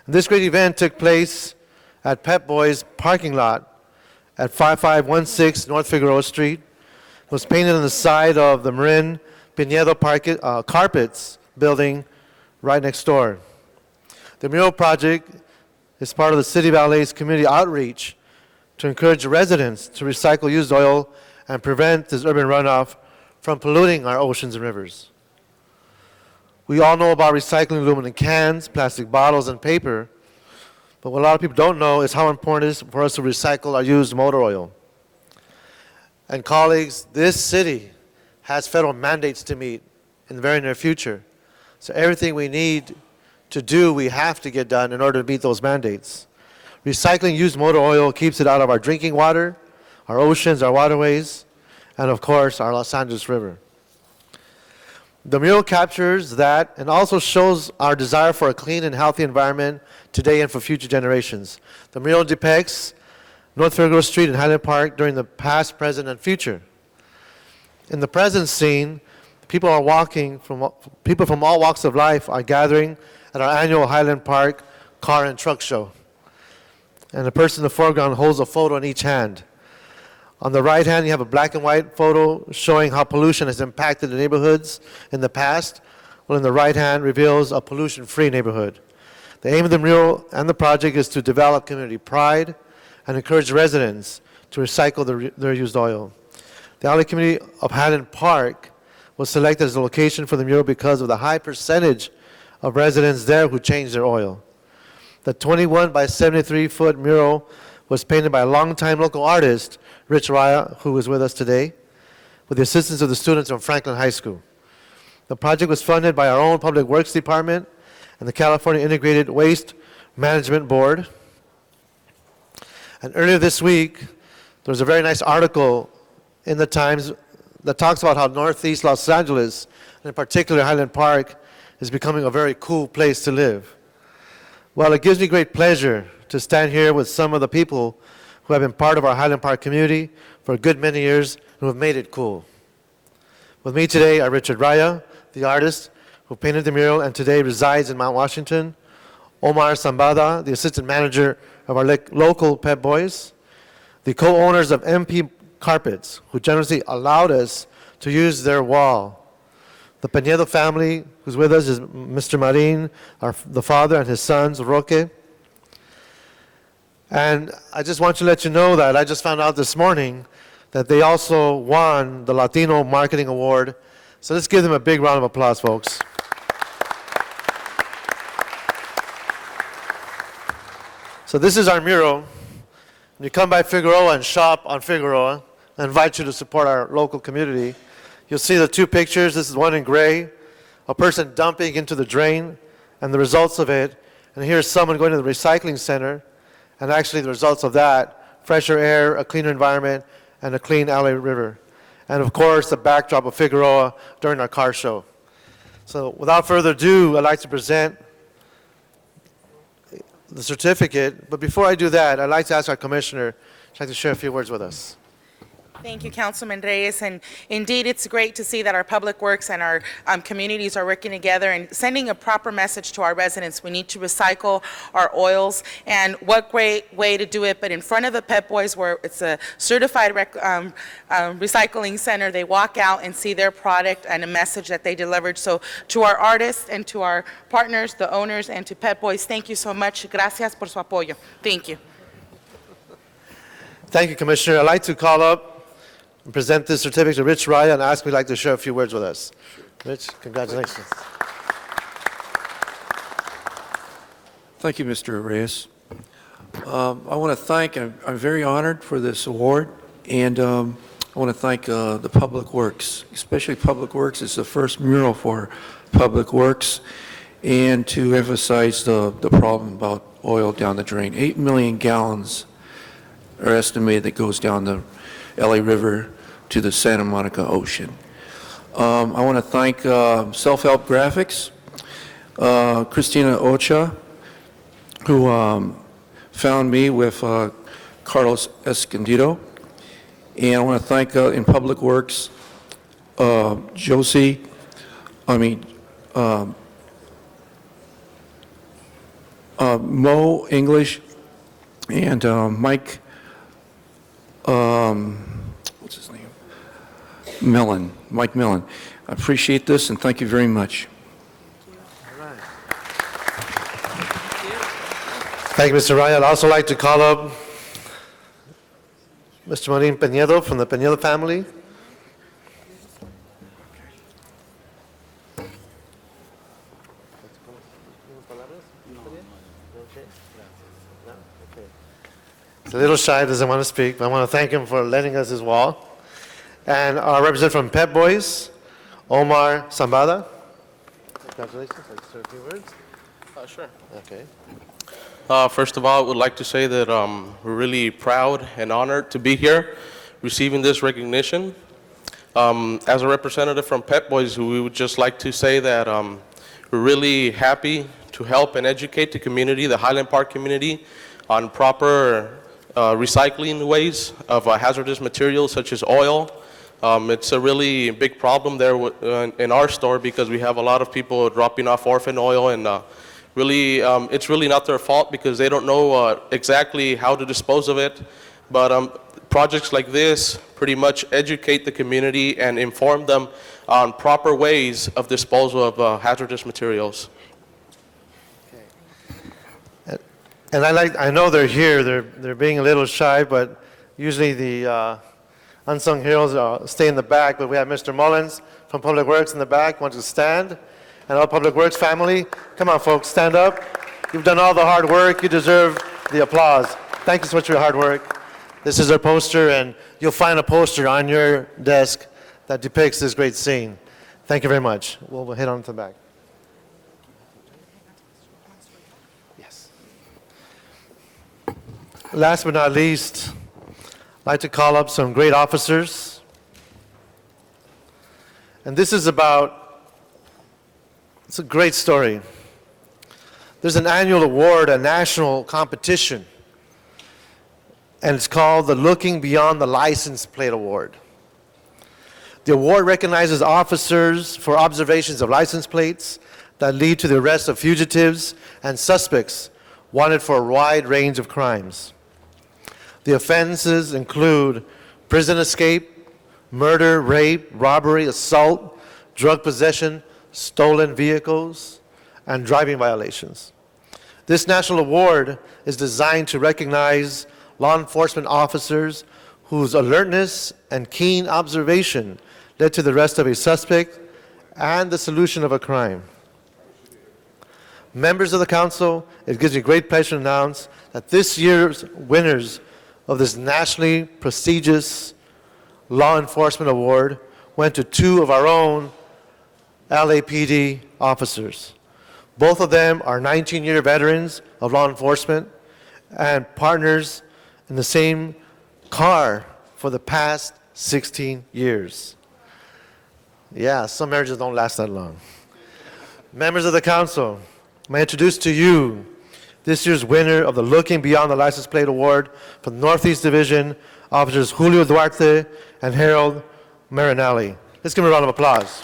And this great event took place at Pep Boys parking lot at 5516 North Figueroa Street. It was painted on the side of the Marin Pinedo Carpets building right next door. The mural project is part of the City Ballet's community outreach to encourage residents to recycle used oil and prevent this urban runoff from polluting our oceans and rivers. We all know about recycling aluminum cans, plastic bottles, and paper, but what a lot of people don't know is how important it is for us to recycle our used motor oil. And colleagues, this city has federal mandates to meet in the very near future. So everything we need to do, we have to get done in order to meet those mandates. Recycling used motor oil keeps it out of our drinking water, our oceans, our waterways, and of course, our Los Angeles River. The mural captures that and also shows our desire for a clean and healthy environment today and for future generations. The mural depicts North Figueroa Street and Highland Park during the past, present, and future. In the present scene, people from all walks of life are gathering at our annual Highland Park car and truck show. And the person in the foreground holds a photo in each hand. On the right hand, you have a black and white photo showing how pollution has impacted the neighborhoods in the past, while in the right hand reveals a pollution-free neighborhood. The aim of the mural and the project is to develop community pride and encourage residents to recycle their used oil. The LA community of Highland Park was selected as the location for the mural because of the high percentage of residents there who changed their oil. The 21 by 73-foot mural was painted by a longtime local artist, Rich Raya, who is with us today, with the assistance of the students from Franklin High School. The project was funded by our own Public Works Department and the California Integrated Waste Management Board. And earlier this week, there was a very nice article in the Times that talks about how Northeast Los Angeles, and in particular Highland Park, is becoming a very cool place to live. Well, it gives me great pleasure to stand here with some of the people who have been part of our Highland Park community for a good many years and who have made it cool. With me today are Richard Raya, the artist who painted the mural and today resides in Mount Washington, Omar Zambada, the assistant manager of our local Pep Boys, the co-owners of MP Carpets, who generously allowed us to use their wall. The Pinedo family, who's with us, is Mr. Marin, the father, and his sons, Roque. And I just want to let you know that I just found out this morning that they also won the Latino Marketing Award. So let's give them a big round of applause, folks. So this is our mural. When you come by Figueroa and shop on Figueroa, I invite you to support our local community. You'll see the two pictures. This is one in gray, a person dumping into the drain and the results of it. And here's someone going to the recycling center, and actually the results of that, fresher air, a cleaner environment, and a clean LA river. And of course, the backdrop of Figueroa during our car show. So without further ado, I'd like to present the certificate. But before I do that, I'd like to ask our commissioner if she'd like to share a few words with us. Thank you, Councilman Reyes, and indeed it's great to see that our public works and our communities are working together and sending a proper message to our residents. We need to recycle our oils, and what great way to do it but in front of the Pep Boys, where it's a certified recycling center. They walk out and see their product and a message that they delivered. So to our artists and to our partners, the owners, and to Pep Boys, thank you so much. Gracias por su apoyo. Thank you. Thank you, Commissioner. I'd like to call up and present this certificate to Rich Raya and ask if he'd like to share a few words with us. Rich, congratulations. Thank you, Mr. Reyes. I want to thank, I'm very honored for this award, and I want to thank the Public Works, especially Public Works. It's the first mural for Public Works, and to emphasize the problem about oil down the drain. 8 million gallons are estimated that goes down the LA River to the Santa Monica Ocean. I want to thank Self-Help Graphics, Christina Ocha, who found me with Carlos Escondido. And I want to thank in Public Works, Mo English and Mike, what's his name? Mike Millen. I appreciate this and thank you very much. Thank you, Mr. Ryan. I'd also like to call up Mr. Marin Penedo from the Penedo family. He's a little shy, doesn't want to speak, but I want to thank him for lending us his wall. And our representative from Pep Boys, Omar Sambada. Congratulations. I'd like to say a few words. Sure. Okay. First of all, I would like to say that we're really proud and honored to be here receiving this recognition. As a representative from Pep Boys, we would just like to say that we're really happy to help and educate the community, the Highland Park community, on proper recycling ways of hazardous materials such as oil. It's a really big problem there in our store because we have a lot of people dropping off orphan oil, and really, it's really not their fault because they don't know exactly how to dispose of it. But projects like this pretty much educate the community and inform them on proper ways of disposal of hazardous materials. And I know they're here, they're being a little shy, but usually the unsung heroes stay in the back, but we have Mr. Mullins from Public Works in the back, wants to stand. And our Public Works family, come on folks, stand up. You've done all the hard work, you deserve the applause. Thank you so much for your hard work. This is our poster, and you'll find a poster on your desk that depicts this great scene. Thank you very much. We'll head on to the back. Yes. Last but not least, I'd like to call up some great officers. And this is it's a great story. There's an annual award, a national competition, and it's called the Looking Beyond the License Plate Award. The award recognizes officers for observations of license plates that lead to the arrest of fugitives and suspects wanted for a wide range of crimes. The offenses include prison escape, murder, rape, robbery, assault, drug possession, stolen vehicles, and driving violations. This national award is designed to recognize law enforcement officers whose alertness and keen observation led to the arrest of a suspect and the solution of a crime. Members of the council, it gives me great pleasure to announce that this year's winners of this nationally prestigious law enforcement award went to two of our own LAPD officers. Both of them are 19-year veterans of law enforcement and partners in the same car for the past 16 years. Yeah, some marriages don't last that long. Members of the council, may I introduce to you this year's winner of the Looking Beyond the License Plate Award for the Northeast Division, Officers Julio Duarte and Harold Marinelli. Let's give them a round of applause.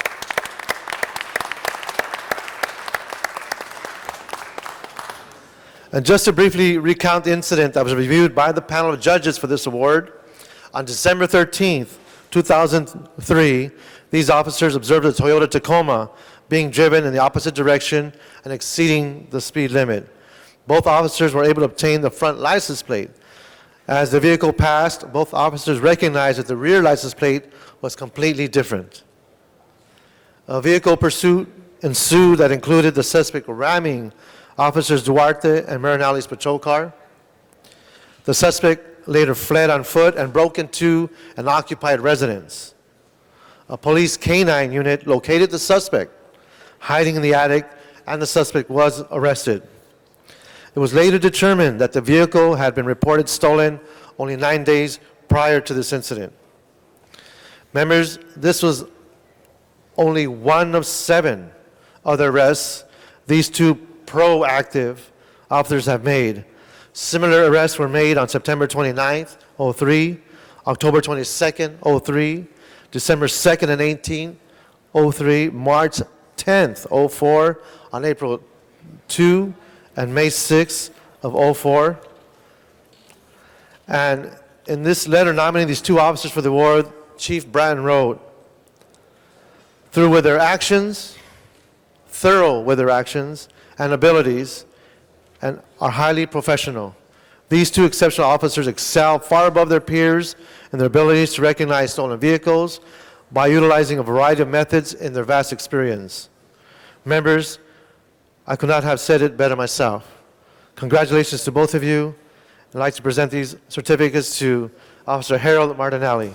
And just to briefly recount the incident that was reviewed by the panel of judges for this award, on December 13th, 2003, these officers observed a Toyota Tacoma being driven in the opposite direction and exceeding the speed limit. Both officers were able to obtain the front license plate. As the vehicle passed, both officers recognized that the rear license plate was completely different. A vehicle pursuit ensued that included the suspect ramming Officers Duarte and Marinelli's patrol car. The suspect later fled on foot and broke into an occupied residence. A police canine unit located the suspect hiding in the attic, and the suspect was arrested. It was later determined that the vehicle had been reported stolen only 9 days prior to this incident. Members, this was only one of 7 other arrests these 2 proactive officers have made. Similar arrests were made on September 29th, 03, October 22nd, 03, December 2nd and 18th, 03, March 10th, 04, on April 2, and May 6th of 04. And in this letter nominating these 2 officers for the award, Chief Bratton wrote, thorough with their actions and abilities, and are highly professional. These 2 exceptional officers excel far above their peers in their abilities to recognize stolen vehicles by utilizing a variety of methods in their vast experience. Members, I could not have said it better myself. Congratulations to both of you. I'd like to present these certificates to Officer Harold Martinelli.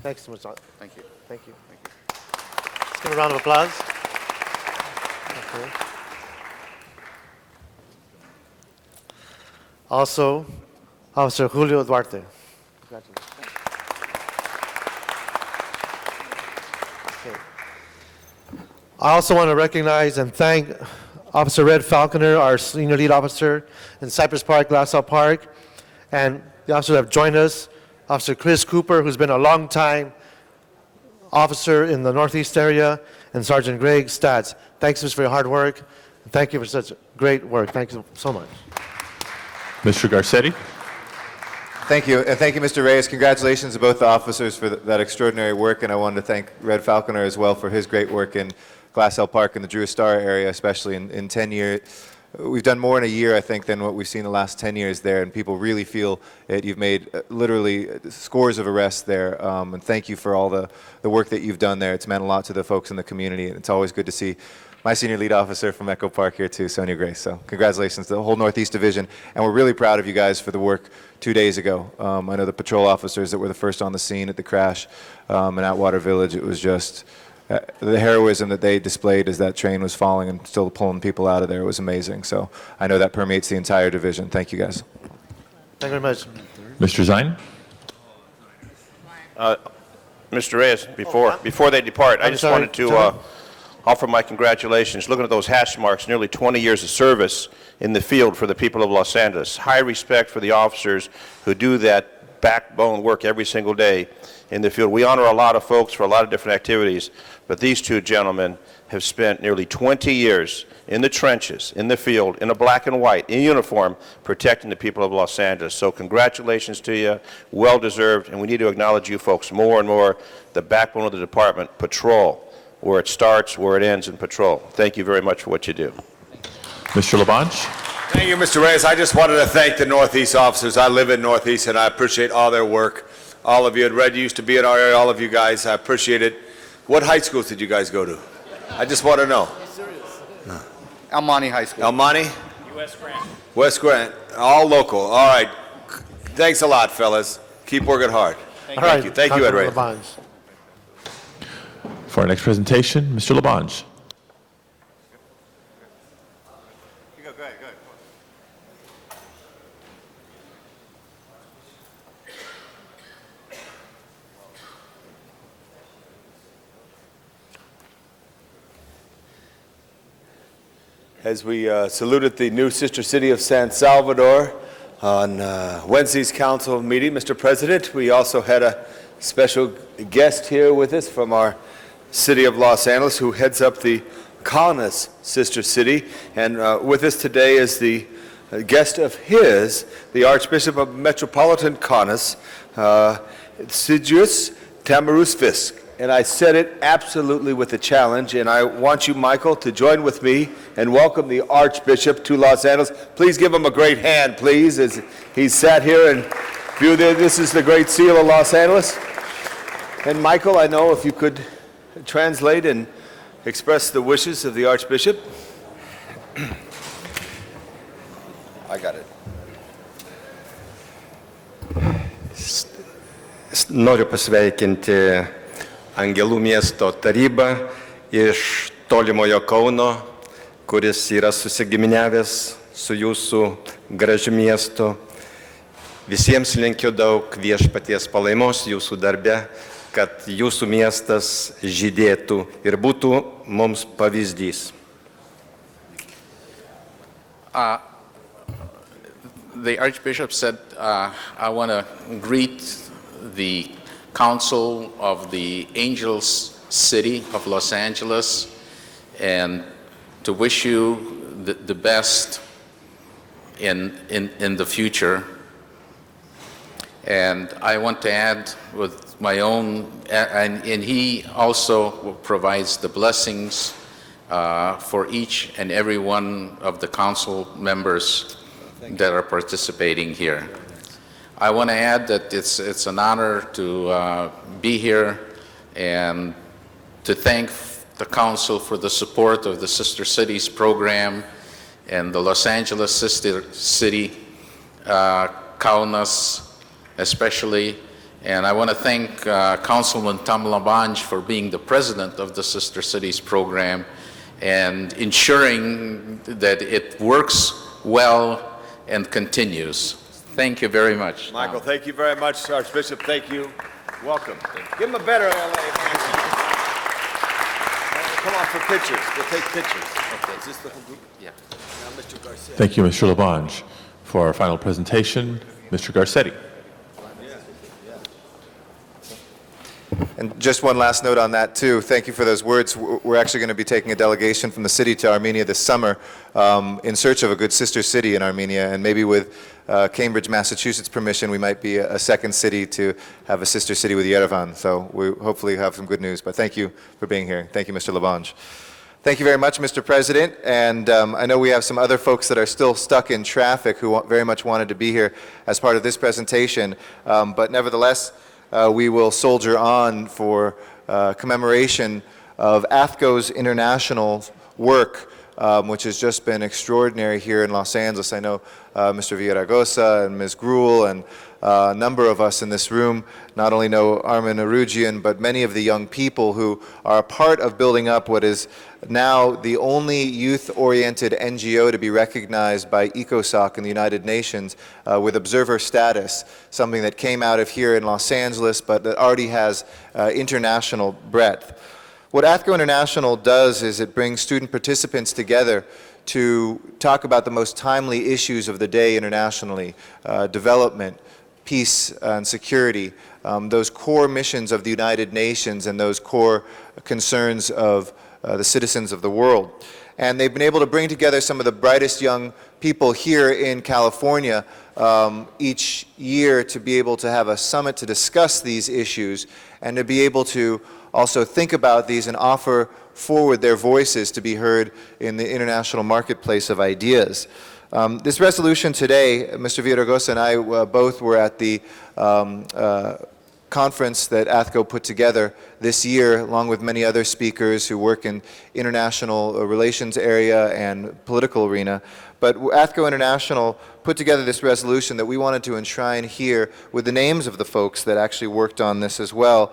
Thanks so much. Thank you. Thank you. Let's give a round of applause. Okay. Also, Officer Julio Duarte. Congratulations. Okay. I also want to recognize and thank Officer Red Falconer, our senior lead officer in Cypress Park, Glassell Park, and the officers that have joined us, Officer Chris Cooper, who's been a long-time officer in the Northeast area, and Sergeant Greg Stats. Thanks for your hard work. And thank you for such great work. Thank you so much. Mr. Garcetti. Thank you, and thank you, Mr. Reyes. Congratulations to both the officers for that extraordinary work, and I wanted to thank Red Falconer as well for his great work in Glassell Park and the Drew Star area, especially in 10 years. We've done more in a year, I think, than what we've seen the last 10 years there, and people really feel it. You've made literally scores of arrests there, and thank you for all the work that you've done there. It's meant a lot to the folks in the community, and it's always good to see my senior lead officer from Echo Park here too, Sonia Grace. So congratulations to the whole Northeast Division, and we're really proud of you guys for the work 2 days ago. I know the patrol officers that were the first on the scene at the crash in Atwater Village. It was just the heroism that they displayed as that train was falling and still pulling people out of there was amazing. So I know that permeates the entire division. Thank you, guys. Thank you very much. Mr. Zine. Mr. Reyes, before they depart, I just wanted to offer my congratulations. Looking at those hash marks, nearly 20 years of service in the field for the people of Los Angeles. High respect for the officers who do that backbone work every single day in the field. We honor a lot of folks for a lot of different activities, but these 2 gentlemen have spent nearly 20 years in the trenches, in the field, in a black and white, in uniform, protecting the people of Los Angeles. So congratulations to you, well deserved, and we need to acknowledge you folks more and more, the backbone of the department, patrol, where it starts, where it ends in patrol. Thank you very much for what you do. Mr. Labange. Thank you, Mr. Reyes. I just wanted to thank the Northeast officers. I live in Northeast, and I appreciate all their work. All of you at Red used to be in our area, all of you guys. I appreciate it. What high schools did you guys go to? I just want to know. El Monte High School. El Monte? West Grant. West Grant. All local. All right. Thanks a lot, fellas. Keep working hard. Thank you. Thank you, Ed Reyes. For our next presentation, Mr. Labange. As we saluted the new sister city of San Salvador on Wednesday's council meeting, Mr. President, we also had a special guest here with us from our city of Los Angeles who heads up the Kaunas sister city. And with us today is the guest of his, the Archbishop of Metropolitan Kaunas, Sigis Tamarus Fisk. And I said it absolutely with a challenge, and I want you, Michael, to join with me and welcome the Archbishop to Los Angeles. Please give him a great hand, please, as he's sat here and view there. This is the Great Seal of Los Angeles. And Michael, I know if you could translate and express the wishes of the Archbishop. I got it. Noriu pasveikinti Angelų miesto tarybą iš tolimojo Kauno, kuris yra susigiminiavęs su jūsų gražiu miestu. Visiems linkiu daug viešpaties palaimos jūsų darbe, kad jūsų miestas žydėtų ir būtų mums pavyzdys. The Archbishop said, I want to greet the Council of the Angels City of Los Angeles and to wish you the best in the future. And I want to add with my own, and he also provides the blessings for each and every one of the council members that are participating here. I want to add that it's an honor to be here and to thank the council for the support of the Sister Cities program and the Los Angeles Sister City, Kaunas especially. And I want to thank Councilman Tom Labange for being the president of the Sister Cities program and ensuring that it works well and continues. Thank you very much. Michael, thank you very much. Archbishop, thank you. Welcome. Give him a better LA. Come on for pictures. We'll take pictures. Okay, is this the whole group? Yeah. Now, Mr. Garcetti. Thank you, Mr. Labange. For our final presentation, Mr. Garcetti. And just one last note on that, too. Thank you for those words. We're actually going to be taking a delegation from the city to Armenia this summer in search of a good sister city in Armenia. And maybe with Cambridge, Massachusetts permission, we might be a second city to have a sister city with Yerevan. So we hopefully have some good news. But thank you for being here. Thank you, Mr. Labange. Thank you very much, Mr. President. And I know we have some other folks that are still stuck in traffic who very much wanted to be here as part of this presentation. But nevertheless, we will soldier on for commemoration of AFCO's international work, which has just been extraordinary here in Los Angeles. I know Mr. Villaraigosa and Ms. Gruel and a number of us in this room not only know Armin Arugian, but many of the young people who are a part of building up what is now the only youth-oriented NGO to be recognized by ECOSOC in the United Nations with observer status, something that came out of here in Los Angeles, but that already has international breadth. What AFCO International does is it brings student participants together to talk about the most timely issues of the day internationally, development, peace and security, those core missions of the United Nations and those core concerns of the citizens of the world. And they've been able to bring together some of the brightest young people here in California each year to be able to have a summit to discuss these issues and to be able to also think about these and offer forward their voices to be heard in the international marketplace of ideas. This resolution today, Mr. Villaraigosa and I both were at the conference that AFCO put together this year, along with many other speakers who work in international relations area and political arena. But AFCO International put together this resolution that we wanted to enshrine here with the names of the folks that actually worked on this as well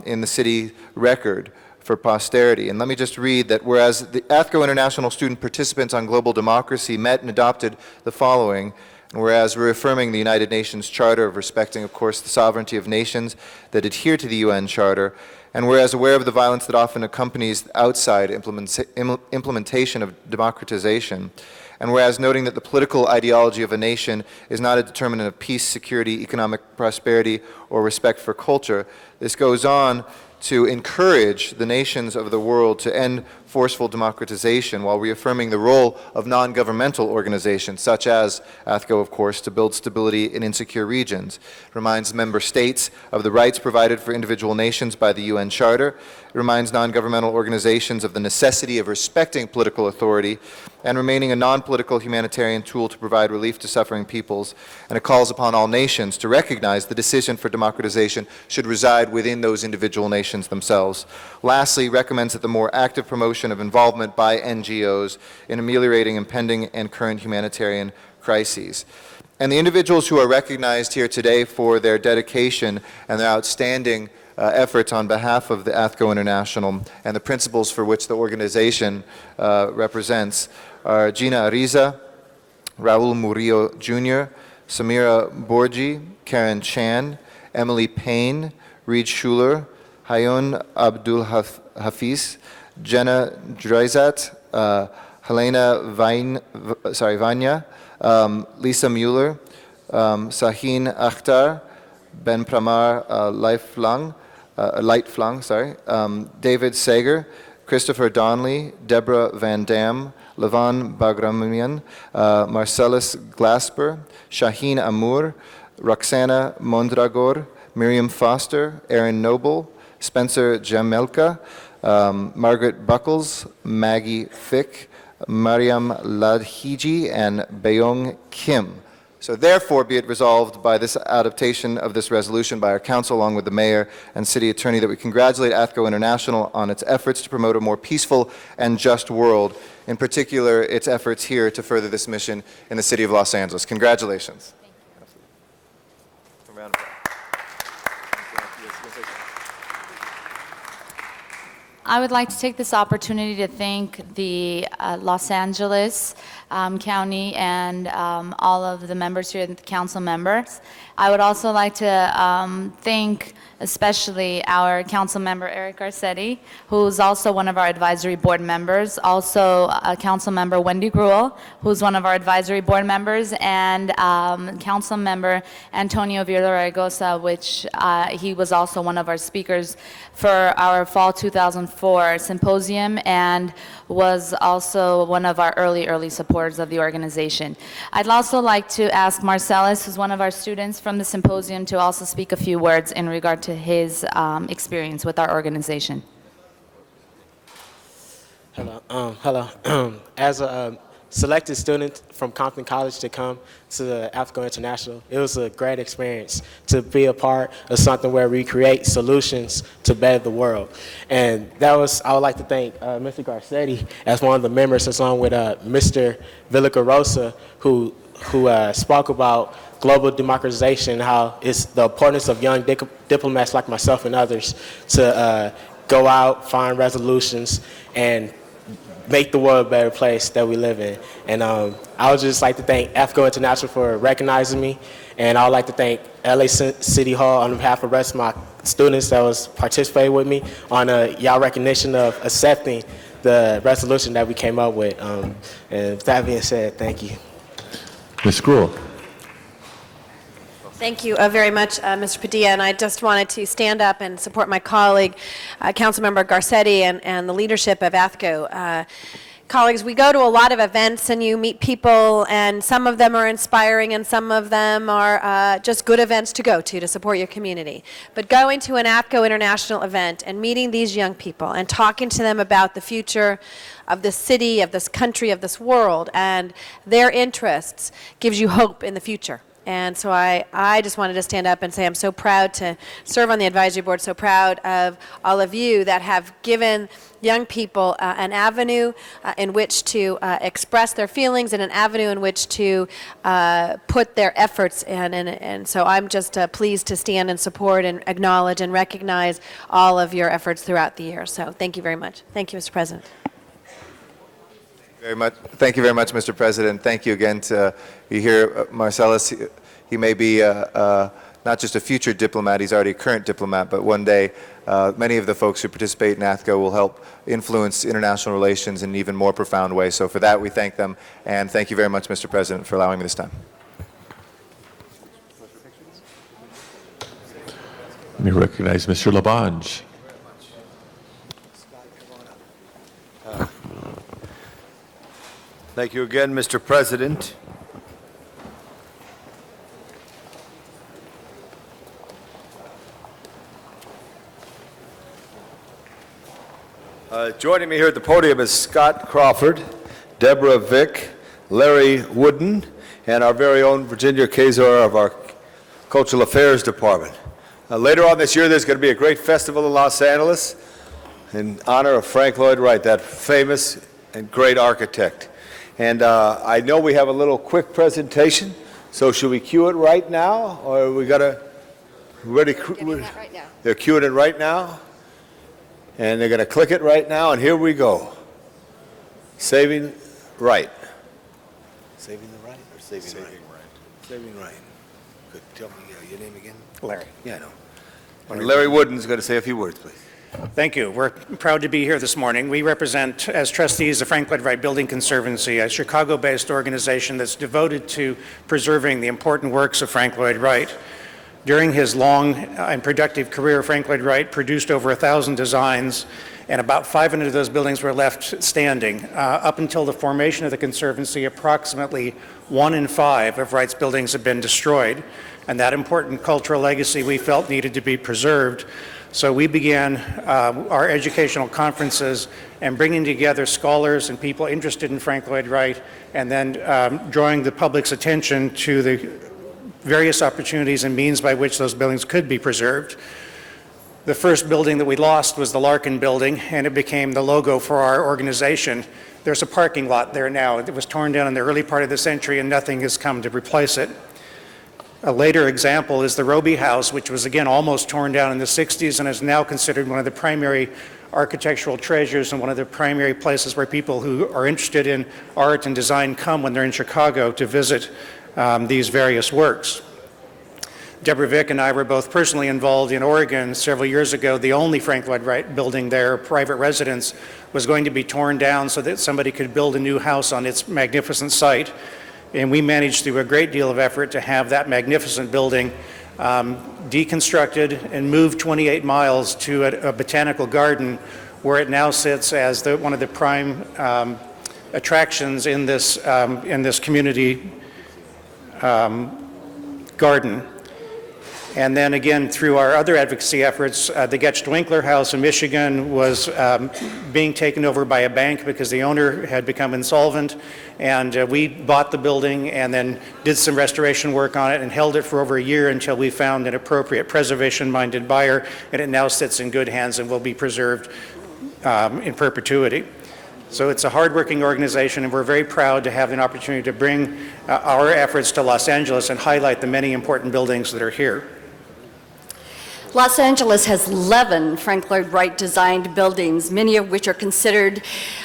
in the city record for posterity. And let me just read that whereas the AFCO International student participants on global democracy met and adopted the following, and whereas reaffirming the United Nations Charter of respecting, of course, the sovereignty of nations that adhere to the UN Charter, and whereas aware of the violence that often accompanies outside implementation of democratization, and whereas noting that the political ideology of a nation is not a determinant of peace, security, economic prosperity, or respect for culture, this goes on to encourage the nations of the world to end forceful democratization while reaffirming the role of non-governmental organizations, such as AFCO, of course, to build stability in insecure regions. It reminds member states of the rights provided for individual nations by the UN Charter. It reminds non-governmental organizations of the necessity of respecting political authority and remaining a non-political humanitarian tool to provide relief to suffering peoples. And it calls upon all nations to recognize the decision for democratization should reside within those individual nations themselves. Lastly, recommends that the more active promotion of involvement by NGOs in ameliorating impending and current humanitarian crises. And the individuals who are recognized here today for their dedication and their outstanding efforts on behalf of the AFCO International and the principles for which the organization represents are Gina Ariza, Raul Murillo Jr., Samira Borgi, Karen Chan, Emily Payne, Reed Schuler, Hayun Abdul Hafiz, Jenna Dreisat, Helena Vanya, Lisa Mueller, Sahin Akhtar, Ben Pramar Lightflang, David Sager, Christopher Donnelly, Deborah Van Dam, Levan Bagramian, Marcellus Glasper, Shaheen Amour, Roxana Mondragor, Miriam Foster, Aaron Noble, Spencer Jamelka, Margaret Buckles, Maggie Fick, Mariam Ladhiji, and Bayong Kim. So therefore be it resolved by this adaptation of this resolution by our council along with the mayor and city attorney that we congratulate AFCO International on its efforts to promote a more peaceful and just world, in particular its efforts here to further this mission in the city of Los Angeles. Congratulations. I would like to take this opportunity to thank the Los Angeles County and all of the members here, the council members. I would also like to thank especially our council member Eric Garcetti, who's also one of our advisory board members, also council member Wendy Gruel, who's one of our advisory board members, and council member Antonio Villaraigosa, which he was also one of our speakers for our fall 2004 symposium and was also one of our early supporters of the organization. I'd also like to ask Marcellus, who's one of our students from the symposium, to also speak a few words in regard to his experience with our organization. Hello. As a selected student from Compton College to come to the AFCO International, it was a great experience to be a part of something where we create solutions to better the world. And I would like to thank Mr. Garcetti as one of the members, along with Mr. Villaraigosa, who spoke about global democratization, how it's the importance of young diplomats like myself and others to go out, find resolutions, and make the world a better place that we live in. And I would just like to thank AFCO International for recognizing me, and I would like to thank LA City Hall on behalf of the rest of my students that was participating with me on y'all recognition of accepting the resolution that we came up with. And with that being said, thank you. Ms. Gruel. Thank you very much, Mr. Padilla, and I just wanted to stand up and support my colleague, Councilmember Garcetti, and the leadership of AFCO. Colleagues, we go to a lot of events and you meet people, and some of them are inspiring and some of them are just good events to go to support your community. But going to an AFCO International event and meeting these young people and talking to them about the future of this city, of this country, of this world, and their interests gives you hope in the future. And so I just wanted to stand up and say I'm so proud to serve on the advisory board, so proud of all of you that have given young people an avenue in which to express their feelings and an avenue in which to put their efforts in. And so I'm just pleased to stand and support and acknowledge and recognize all of your efforts throughout the year. So thank you very much. Thank you, Mr. President. Thank you very much, Mr. President. Thank you again to you here, Marcellus. He may be not just a future diplomat, he's already a current diplomat, but one day many of the folks who participate in AFCO will help influence international relations in an even more profound way. So for that, we thank them, and thank you very much, Mr. President, for allowing me this time. Let me recognize Mr. Labange. Thank you again, Mr. President. Joining me here at the podium is Scott Crawford, Deborah Vick, Larry Wooden, and our very own Virginia Kazor of our Cultural Affairs Department. Later on this year, there's going to be a great festival in Los Angeles in honor of Frank Lloyd Wright, that famous and great architect. And I know we have a little quick presentation, so should we cue it right now, or are we got to ready? Right now. They're cueing it right now, and they're going to click it right now, and here we go. Saving Right. Saving the Right or Saving Right? Saving Right. Good. Tell me your name again. Larry. Yeah, I know. Larry Wooden's going to say a few words, please. Thank you. We're proud to be here this morning. We represent, as trustees, the Frank Lloyd Wright Building Conservancy, a Chicago-based organization that's devoted to preserving the important works of Frank Lloyd Wright. During his long and productive career, Frank Lloyd Wright produced over 1,000 designs, and about 500 of those buildings were left standing. Up until the formation of the Conservancy, approximately 1 in 5 of Wright's buildings have been destroyed, and that important cultural legacy we felt needed to be preserved. So we began our educational conferences and bringing together scholars and people interested in Frank Lloyd Wright, and then drawing the public's attention to the various opportunities and means by which those buildings could be preserved. The first building that we lost was the Larkin Building, and it became the logo for our organization. There's a parking lot there now. It was torn down in the early part of the century, and nothing has come to replace it. A later example is the Roby House, which was again almost torn down in the 60s and is now considered one of the primary architectural treasures and one of the primary places where people who are interested in art and design come when they're in Chicago to visit these various works. Deborah Vick and I were both personally involved in Oregon several years ago. The only Frank Lloyd Wright building there, private residence, was going to be torn down so that somebody could build a new house on its magnificent site. And we managed through a great deal of effort to have that magnificent building deconstructed and moved 28 miles to a botanical garden where it now sits as one of the prime attractions in this community garden. And then again, through our other advocacy efforts, the Getch-Winkler House in Michigan was being taken over by a bank because the owner had become insolvent. And we bought the building and then did some restoration work on it and held it for over a year until we found an appropriate preservation-minded buyer. And it now sits in good hands and will be preserved in perpetuity. So it's a hardworking organization, and we're very proud to have an opportunity to bring our efforts to Los Angeles and highlight the many important buildings that are here. Los Angeles has 11 Frank Lloyd Wright designed buildings, many of which are considered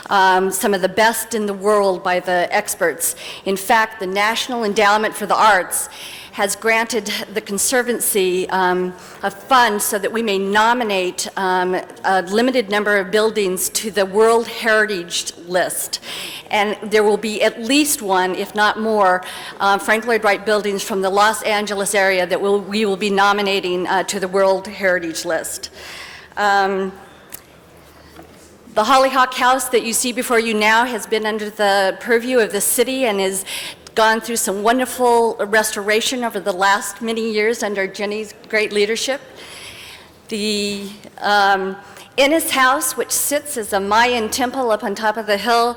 some of the best in the world by the experts. In fact, the National Endowment for the Arts has granted the Conservancy a fund so that we may nominate a limited number of buildings to the World Heritage List. And there will be at least one, if not more, Frank Lloyd Wright buildings from the Los Angeles area that we will be nominating to the World Heritage List. The Hollyhock House that you see before you now has been under the purview of the city and is gone through some wonderful restoration over the last many years under Jenny's great leadership. The Innes House, which sits as a Mayan temple up on top of the hill,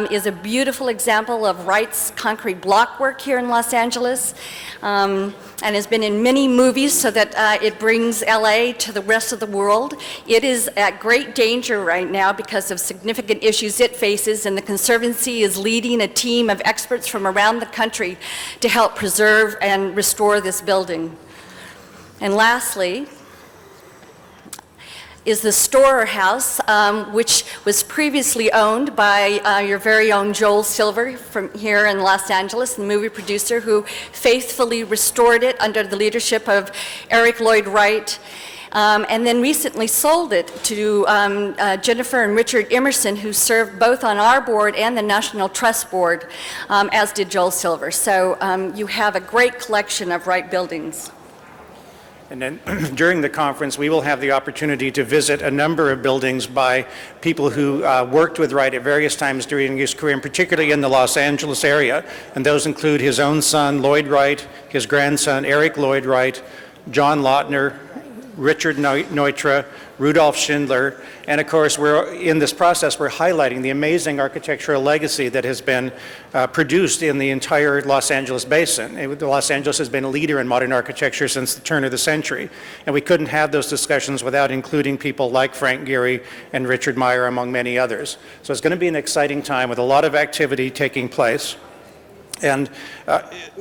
is a beautiful example of Wright's concrete block work here in Los Angeles, and has been in many movies so that it brings LA to the rest of the world. It is at great danger right now because of significant issues it faces, and the Conservancy is leading a team of experts from around the country to help preserve and restore this building. And lastly, is the Storer House, which was previously owned by your very own Joel Silver from here in Los Angeles, the movie producer who faithfully restored it under the leadership of Eric Lloyd Wright, and then recently sold it to Jennifer and Richard Emerson, who served both on our board and the National Trust Board, as did Joel Silver. So you have a great collection of Wright buildings. And then during the conference, we will have the opportunity to visit a number of buildings by people who worked with Wright at various times during his career, and particularly in the Los Angeles area. And those include his own son, Lloyd Wright, his grandson, Eric Lloyd Wright, John Lautner, Richard Neutra, Rudolph Schindler, and of course, in this process, we're highlighting the amazing architectural legacy that has been produced in the entire Los Angeles basin. Los Angeles has been a leader in modern architecture since the turn of the century, and we couldn't have those discussions without including people like Frank Gehry and Richard Meyer, among many others. So it's going to be an exciting time with a lot of activity taking place. And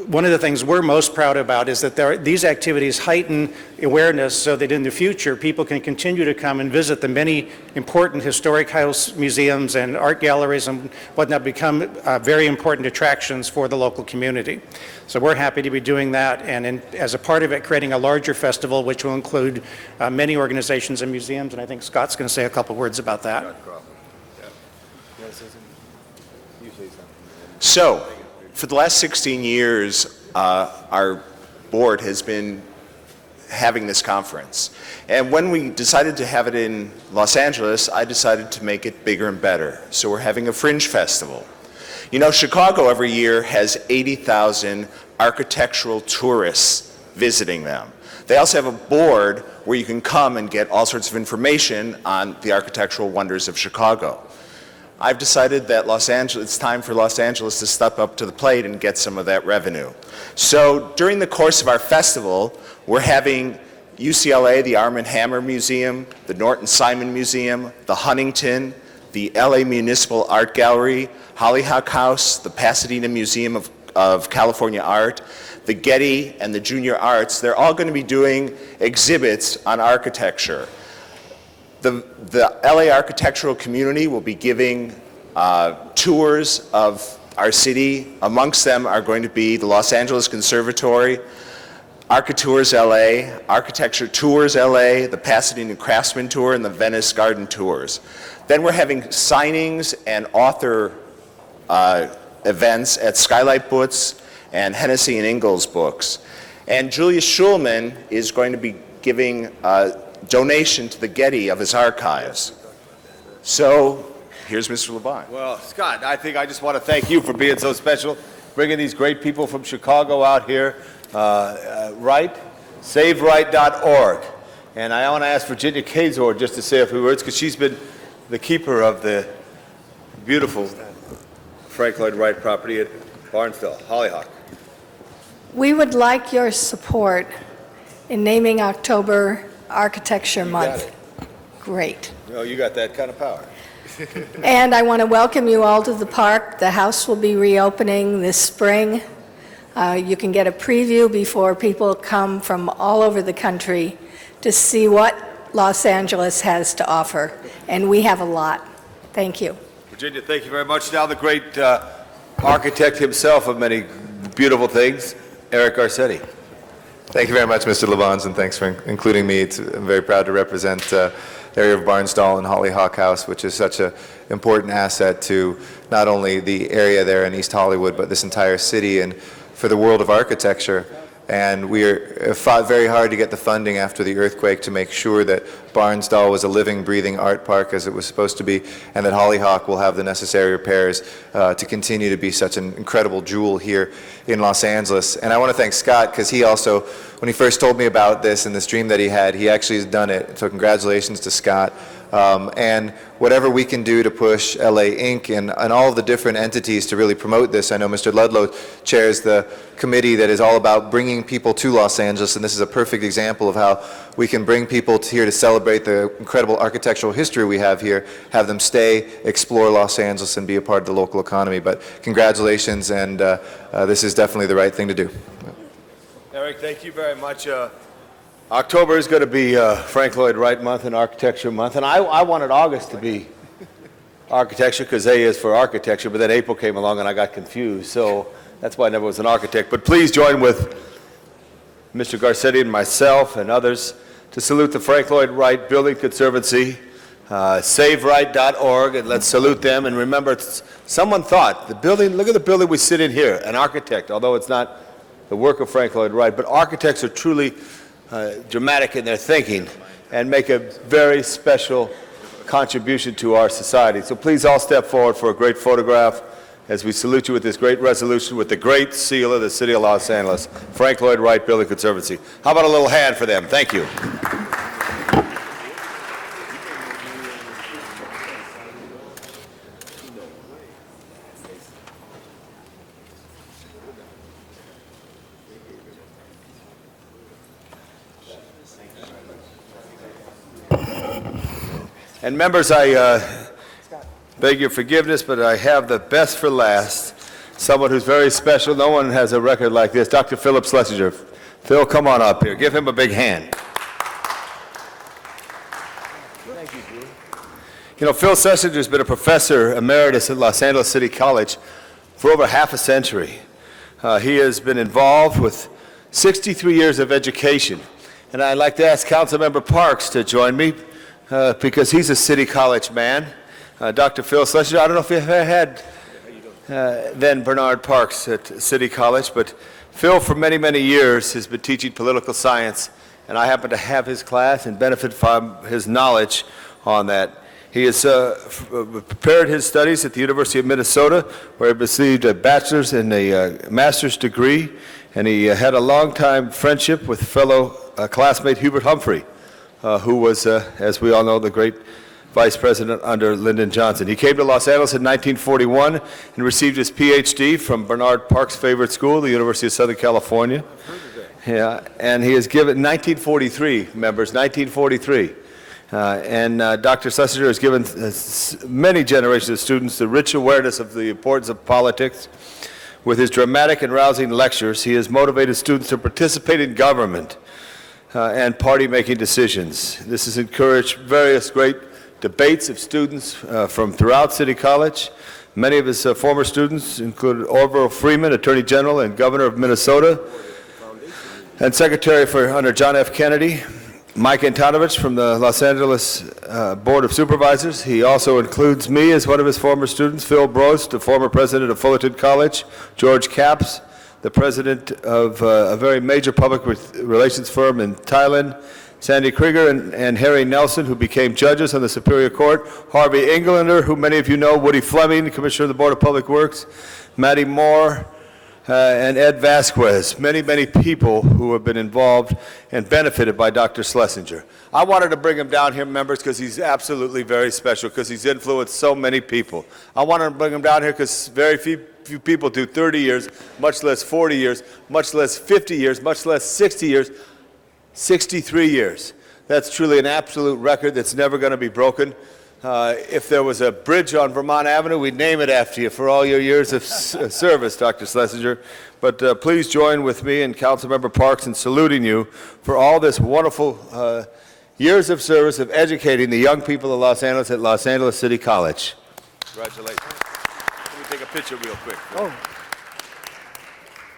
one of the things we're most proud about is that these activities heighten awareness so that in the future people can continue to come and visit the many important historic house museums and art galleries and whatnot become very important attractions for the local community. So we're happy to be doing that, and as a part of it, creating a larger festival which will include many organizations and museums, and I think Scott's going to say a couple words about that. So, for the last 16 years, our board has been having this conference. And when we decided to have it in Los Angeles, I decided to make it bigger and better. So we're having a Fringe Festival. You know, Chicago every year has 80,000 architectural tourists visiting them. They also have a board where you can come and get all sorts of information on the architectural wonders of Chicago. I've decided that it's time for Los Angeles to step up to the plate and get some of that revenue. So during the course of our festival, we're having UCLA, the Arm & Hammer Museum, the Norton Simon Museum, the Huntington, the LA Municipal Art Gallery, Hollyhock House, the Pasadena Museum of California Art, the Getty, and the Junior Arts. They're all going to be doing exhibits on architecture. The LA architectural community will be giving tours of our city. Amongst them are going to be the Los Angeles Conservatory, Architours LA, Architecture Tours LA, the Pasadena Craftsman Tour, and the Venice Garden Tours. Then we're having signings and author events at Skylight Books and Hennessy and Ingalls Books. And Julius Schulman is going to be giving donation to the Getty of his archives. So, here's Mr. LeBon. Well, Scott, I think I just want to thank you for being so special, bringing these great people from Chicago out here. SaveRight.org. And I want to ask Virginia Kazor just to say a few words, because she's been the keeper of the beautiful Frank Lloyd Wright property at Barnsdall, Hollyhock. We would like your support in naming October Architecture Month. Great. Oh, you got that kind of power. And I want to welcome you all to the park. The house will be reopening this spring. You can get a preview before people come from all over the country to see what Los Angeles has to offer. And we have a lot. Thank you. Virginia, thank you very much. Now the great architect himself of many beautiful things, Eric Garcetti. Thank you very much, Mr. LeBons, and thanks for including me. I'm very proud to represent the area of Barnsdall and Hollyhock House, which is such an important asset to not only the area there in East Hollywood, but this entire city and for the world of architecture. And we fought very hard to get the funding after the earthquake to make sure that Barnsdall was a living, breathing art park as it was supposed to be, and that Hollyhock will have the necessary repairs to continue to be such an incredible jewel here in Los Angeles. And I want to thank Scott, because he also, when he first told me about this and this dream that he had, he actually has done it. So congratulations to Scott. And whatever we can do to push LA Inc. and all of the different entities to really promote this. I know Mr. Ludlow chairs the committee that is all about bringing people to Los Angeles, and this is a perfect example of how we can bring people here to celebrate the incredible architectural history we have here, have them stay, explore Los Angeles, and be a part of the local economy. But congratulations, and this is definitely the right thing to do. Eric, thank you very much. October is going to be Frank Lloyd Wright Month and Architecture Month, and I wanted August to be architecture because A is for architecture, but then April came along and I got confused, so that's why I never was an architect. But please join with Mr. Garcetti and myself and others to salute the Frank Lloyd Wright Building Conservancy, SaveRight.org, and let's salute them. And remember, someone thought, the building, look at the building we sit in here, an architect, although it's not the work of Frank Lloyd Wright, but architects are truly dramatic in their thinking and make a very special contribution to our society. So please all step forward for a great photograph as we salute you with this great resolution with the great seal of the City of Los Angeles, Frank Lloyd Wright Building Conservancy. How about a little hand for them? Thank you. And members, I beg your forgiveness, but I have the best for last. someone who's very special. No one has a record like this. Dr. Philip Schlesinger. Phil, come on up here. Give him a big hand. Thank you, Drew. You know, Phil Schlesinger has been a professor emeritus at Los Angeles City College for over half a century. He has been involved with 63 years of education. And I'd like to ask Councilmember Parks to join me because he's a City College man. Dr. Phil Schlesinger, I don't know if you've ever had then Bernard Parks at City College, but Phil for many, many years has been teaching political science, and I happen to have his class and benefit from his knowledge on that. He has prepared his studies at the University of Minnesota, where he received a bachelor's and a master's degree, and he had a long-time friendship with fellow classmate Hubert Humphrey, who was, as we all know, the great vice president under Lyndon Johnson. He came to Los Angeles in 1941 and received his PhD from Bernard Parks' favorite school, the University of Southern California. Yeah, and he has given 1943, members, 1943. And Dr. Schlesinger has given many generations of students the rich awareness of the importance of politics. With his dramatic and rousing lectures, he has motivated students to participate in government and party-making decisions. This has encouraged various great debates of students from throughout City College. Many of his former students included Orville Freeman, Attorney General and Governor of Minnesota, and Secretary under John F. Kennedy, Mike Antonovich from the Los Angeles Board of Supervisors. He also includes me as one of his former students, Phil Brost, the former president of Fullerton College, George Capps, the president of a very major public relations firm in Thailand, Sandy Krieger and Harry Nelson, who became judges on the Superior Court, Harvey Englander, who many of you know, Woody Fleming, Commissioner of the Board of Public Works, Matty Moore, and Ed Vasquez, many, many people who have been involved and benefited by Dr. Schlesinger. I wanted to bring him down here, members, because he's absolutely very special, because he's influenced so many people. I wanted to bring him down here because very few people do 30 years, much less 40 years, much less 50 years, much less 60 years, 63 years. That's truly an absolute record that's never going to be broken. If there was a bridge on Vermont Avenue, we'd name it after you for all your years of service, Dr. Schlesinger. But please join with me and Councilmember Parks in saluting you for all this wonderful years of service of educating the young people of Los Angeles at Los Angeles City College. Congratulations. Let me take a picture real quick. Oh.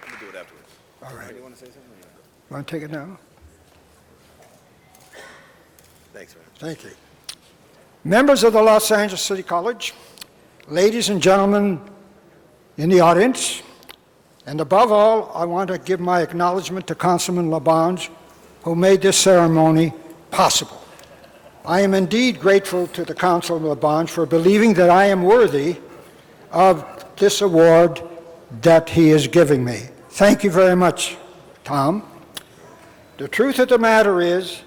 Let me do it afterwards. All right. You want to say something? Want to take it now? Thanks, man. Thank you. Members of the Los Angeles City College, ladies and gentlemen in the audience, and above all, I want to give my acknowledgement to Councilman Labange, who made this ceremony possible. I am indeed grateful to the Councilman Labange for believing that I am worthy of this award that he is giving me. Thank you very much, Tom. The truth of the matter is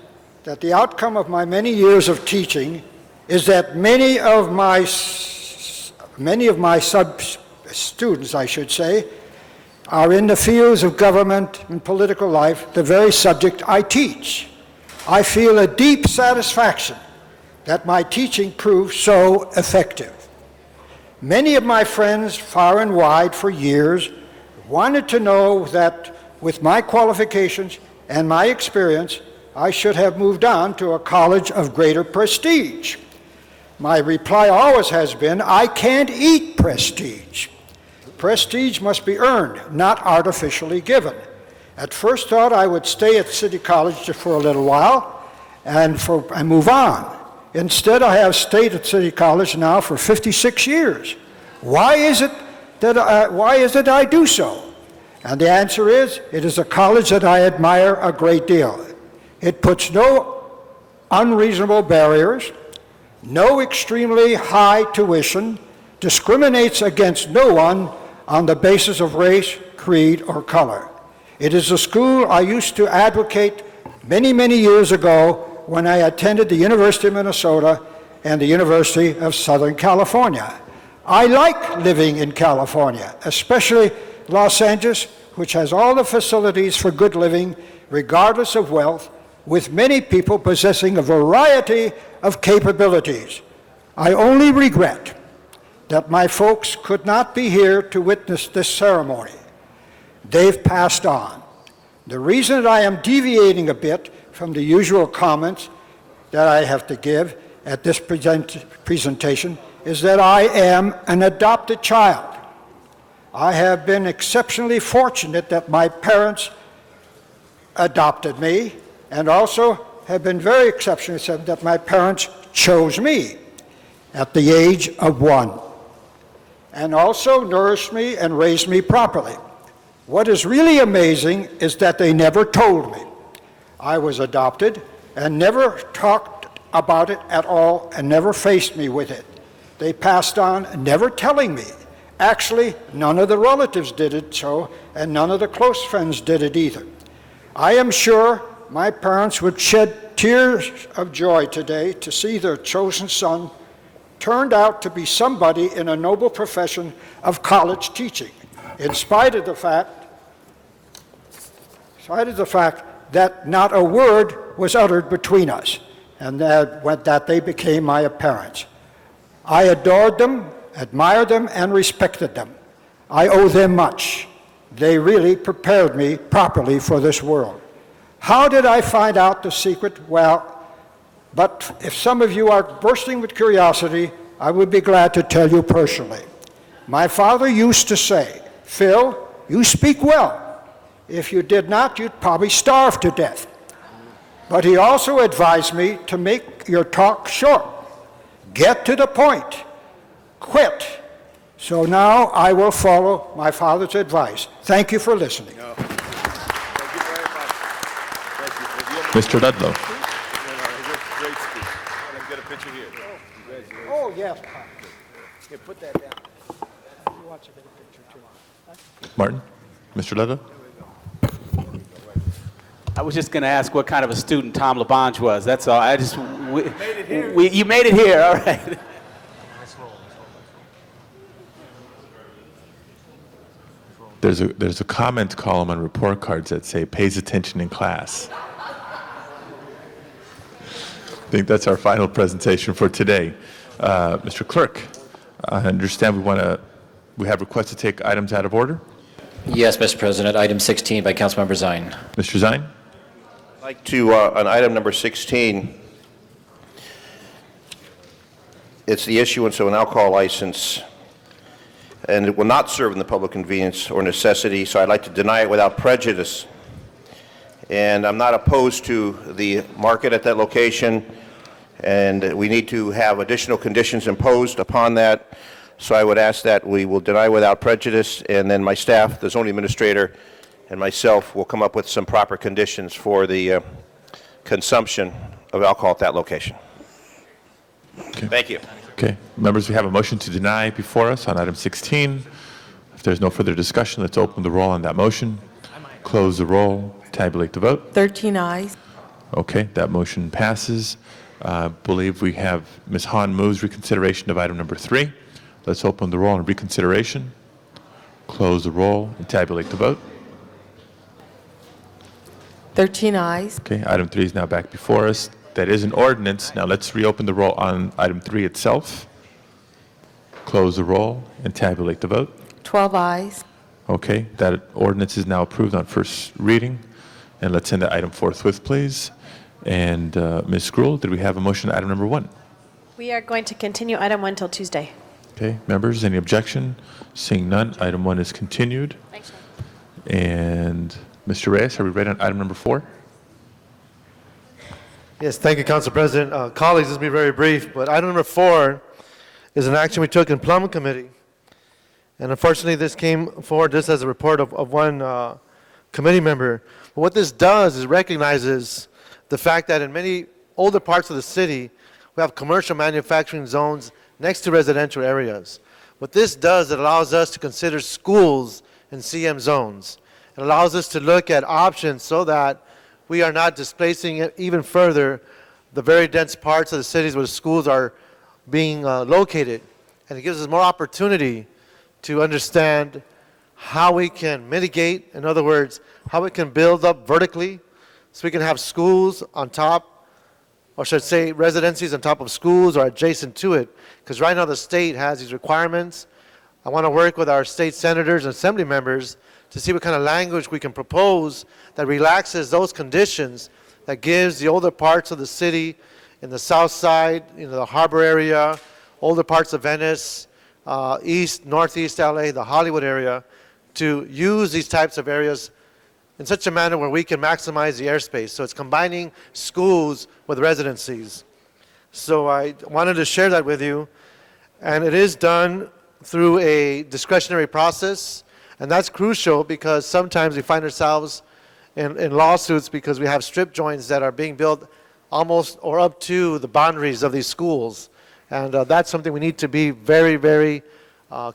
that the outcome of my many years of teaching is that many of my students, I should say, are in the fields of government and political life, the very subject I teach. I feel a deep satisfaction that my teaching proved so effective. Many of my friends far and wide for years wanted to know that with my qualifications and my experience, I should have moved on to a college of greater prestige. My reply always has been, I can't eat prestige. Prestige must be earned, not artificially given. At first thought I would stay at City College just for a little while and move on. Instead, I have stayed at City College now for 56 years. Why is it that I do so? And the answer is, it is a college that I admire a great deal. It puts no unreasonable barriers, no extremely high tuition, discriminates against no one on the basis of race, creed, or color. It is a school I used to advocate many, many years ago when I attended the University of Minnesota and the University of Southern California. I like living in California, especially Los Angeles, which has all the facilities for good living, regardless of wealth, with many people possessing a variety of capabilities. I only regret that my folks could not be here to witness this ceremony. They've passed on. The reason that I am deviating a bit from the usual comments that I have to give at this presentation is that I am an adopted child. I have been exceptionally fortunate that my parents adopted me, and also have been very exceptionally that my parents chose me at the age of 1, and also nourished me and raised me properly. What is really amazing is that they never told me I was adopted and never talked about it at all and never faced me with it. They passed on, never telling me. Actually, none of the relatives did it so, and none of the close friends did it either. I am sure my parents would shed tears of joy today to see their chosen son turned out to be somebody in a noble profession of college teaching, in spite of the fact that not a word was uttered between us, and that they became my parents. I adored them, admired them, and respected them. I owe them much. They really prepared me properly for this world. How did I find out the secret? Well, but if some of you are bursting with curiosity, I would be glad to tell you personally. My father used to say, "Phil, you speak well. If you did not, you'd probably starve to death." But he also advised me to make your talk short. Get to the point. Quit. So now I will follow my father's advice. Thank you for listening. Mr. Ludlow. Oh, yes. Here, put that down. He wants to get a picture too. Martin? Mr. Ludlow? I was just going to ask what kind of a student Tom LaBonge was. That's all. You made it here. All right. There's a comment column on report cards that say pays attention in class. I think that's our final presentation for today. Mr. Clerk, I understand we have requests to take items out of order. Yes, Mr. President. Item 16 by Councilmember Zine. Mr. Zine? I'd like to, on item number 16, it's the issuance of an alcohol license, and it will not serve in the public convenience or necessity, so I'd like to deny it without prejudice. And I'm not opposed to the market at that location, and we need to have additional conditions imposed upon that. So I would ask that we will deny without prejudice, and then my staff, the zoning administrator, and myself will come up with some proper conditions for the consumption of alcohol at that location. Okay. Thank you. Okay. Members, we have a motion to deny before us on item 16. If there's no further discussion, let's open the roll on that motion. Close the roll. Tabulate the vote. 13 ayes. Okay, that motion passes. I believe we have Ms. Hahn moves reconsideration of item number 3. Let's open the roll on reconsideration. Close the roll and tabulate the vote. 13 ayes. Okay, item 3 is now back before us. That is an ordinance. Now let's reopen the roll on item 3 itself. Close the roll and tabulate the vote. 12 ayes. Okay, that ordinance is now approved on first reading. And let's send the item forthwith, please. And Ms. Gruhl, did we have a motion to item number 1? We are going to continue item 1 till Tuesday. Okay, members, any objection? Seeing none, item 1 is continued. Thanks, Sean. And Mr. Reyes, are we ready on item number 4? Yes, thank you, Council President. Colleagues, this will be very brief, but item number 4 is an action we took in Plumbing Committee. And unfortunately, this came forward just as a report of one committee member. But what this does is recognizes the fact that in many older parts of the city, we have commercial manufacturing zones next to residential areas. What this does, it allows us to consider schools in CM zones. It allows us to look at options so that we are not displacing even further the very dense parts of the cities where the schools are being located. And it gives us more opportunity to understand how we can mitigate, in other words, how we can build up vertically so we can have schools on top or should I say residencies on top of schools or adjacent to it, because right now the state has these requirements. I want to work with our state senators and assembly members to see what kind of language we can propose that relaxes those conditions, that gives the older parts of the city in the south side, the harbor area, older parts of Venice, east, northeast LA, the Hollywood area, to use these types of areas in such a manner where we can maximize the airspace. So it's combining schools with residencies. So I wanted to share that with you. And it is done through a discretionary process. And that's crucial because sometimes we find ourselves in lawsuits because we have strip joints that are being built almost or up to the boundaries of these schools. And that's something we need to be very, very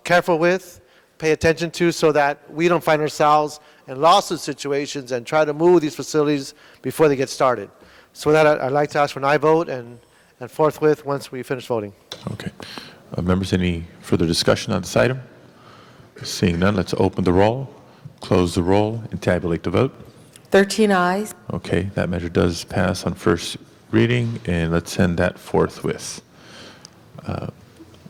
careful with, pay attention to, so that we don't find ourselves in lawsuit situations and try to move these facilities before they get started. So with that, I'd like to ask for an aye vote and forthwith once we finish voting. Okay. Members, any further discussion on this item? Seeing none, let's open the roll, close the roll, and tabulate the vote. 13 ayes. Okay, that measure does pass on first reading, and let's send that forthwith.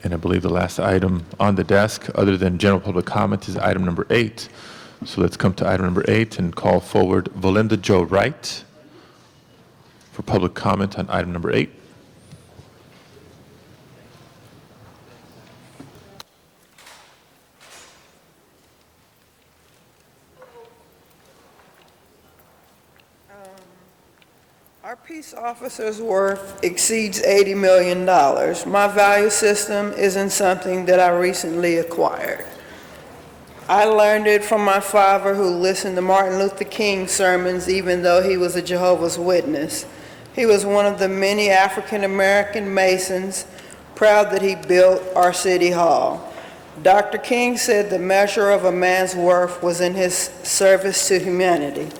And I believe the last item on the desk, other than general public comment, is item number 8. So let's come to item number 8 and call forward Valinda Jo Wright for public comment on item number 8. Our peace officers' worth exceeds $80 million. My value system isn't something that I recently acquired. I learned it from my father, who listened to Martin Luther King sermons even though he was a Jehovah's Witness. He was one of the many African-American Masons, proud that he built our city hall. Dr. King said the measure of a man's worth was in his service to humanity.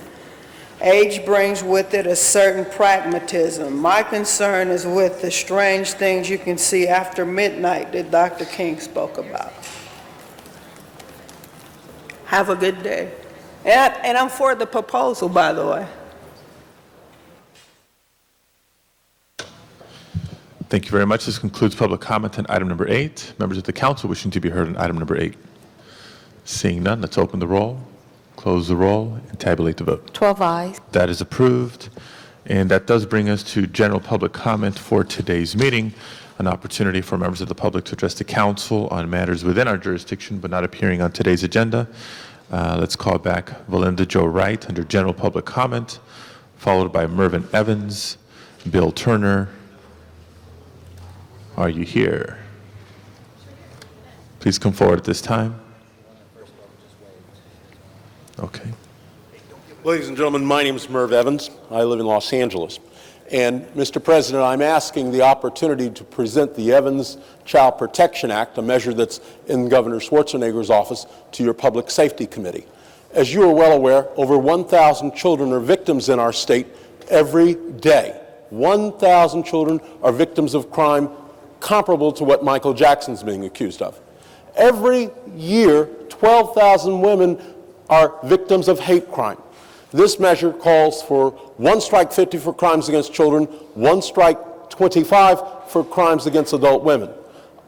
Age brings with it a certain pragmatism. My concern is with the strange things you can see after midnight that Dr. King spoke about. Have a good day. And I'm for the proposal, by the way. Thank you very much. This concludes public comment on item number 8. Members of the council wishing to be heard on item number 8. Seeing none, let's open the roll, close the roll, and tabulate the vote. 12 ayes. That is approved. And that does bring us to general public comment for today's meeting, an opportunity for members of the public to address the council on matters within our jurisdiction but not appearing on today's agenda. Let's call back Valinda Jo Wright under general public comment, followed by Mervyn Evans, Bill Turner. Are you here? Please come forward at this time. Okay. Ladies and gentlemen, my name is Merv Evans. I live in Los Angeles. And Mr. President, I'm asking the opportunity to present the Evans Child Protection Act, a measure that's in Governor Schwarzenegger's office, to your Public Safety Committee. As you are well aware, over 1,000 children are victims in our state every day. 1,000 children are victims of crime comparable to what Michael Jackson's being accused of. Every year, 12,000 women are victims of hate crime. This measure calls for 1 strike 50 for crimes against children, 1 strike 25 for crimes against adult women.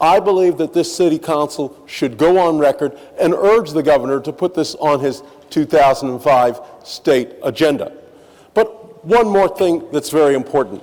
I believe that this city council should go on record and urge the governor to put this on his 2005 state agenda. But one more thing that's very important.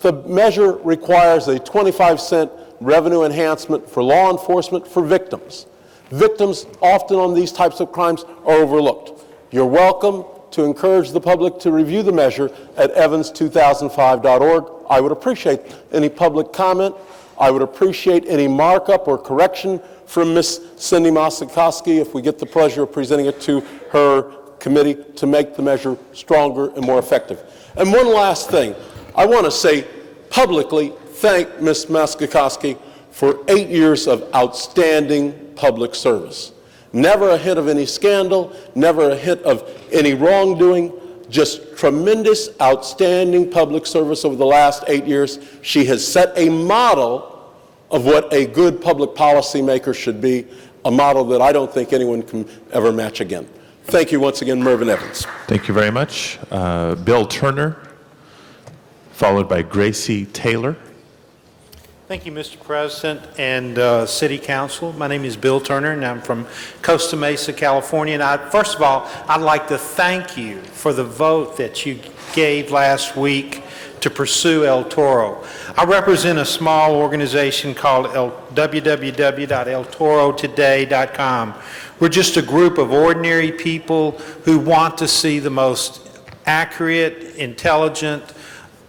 The measure requires a 25-cent revenue enhancement for law enforcement for victims. Victims often on these types of crimes are overlooked. You're welcome to encourage the public to review the measure at evans2005.org. I would appreciate any public comment. I would appreciate any markup or correction from Ms. Cindy Masikowski if we get the pleasure of presenting it to her committee to make the measure stronger and more effective. And one last thing. I want to say publicly thank Ms. Masikowski for 8 years of outstanding public service. Never a hit of any scandal, never a hit of any wrongdoing, just tremendous, outstanding public service over the last 8 years. She has set a model of what a good public policy maker should be, a model that I don't think anyone can ever match again. Thank you once again, Mervyn Evans. Thank you very much. Bill Turner, followed by Gracie Taylor. Thank you, Mr. President and City Council. My name is Bill Turner, and I'm from Costa Mesa, California. And first of all, I'd like to thank you for the vote that you gave last week to pursue El Toro. I represent a small organization called www.eltorotoday.com. We're just a group of ordinary people who want to see the most accurate, intelligent,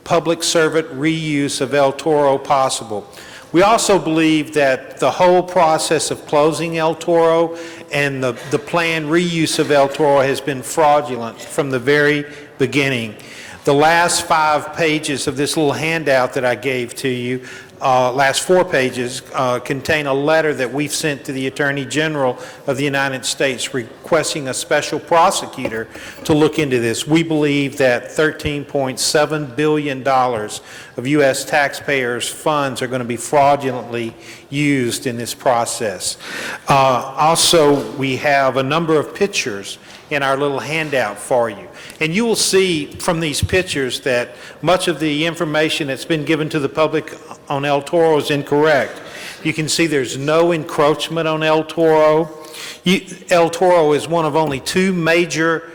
public servant reuse of El Toro possible. We also believe that the whole process of closing El Toro and the planned reuse of El Toro has been fraudulent from the very beginning. The last 5 pages of this little handout that I gave to you, last 4 pages, contain a letter that we've sent to the Attorney General of the United States requesting a special prosecutor to look into this. We believe that $13.7 billion of U.S. taxpayers' funds are going to be fraudulently used in this process. Also, we have a number of pictures in our little handout for you. And you will see from these pictures that much of the information that's been given to the public on El Toro is incorrect. You can see there's no encroachment on El Toro. El Toro is one of only 2 major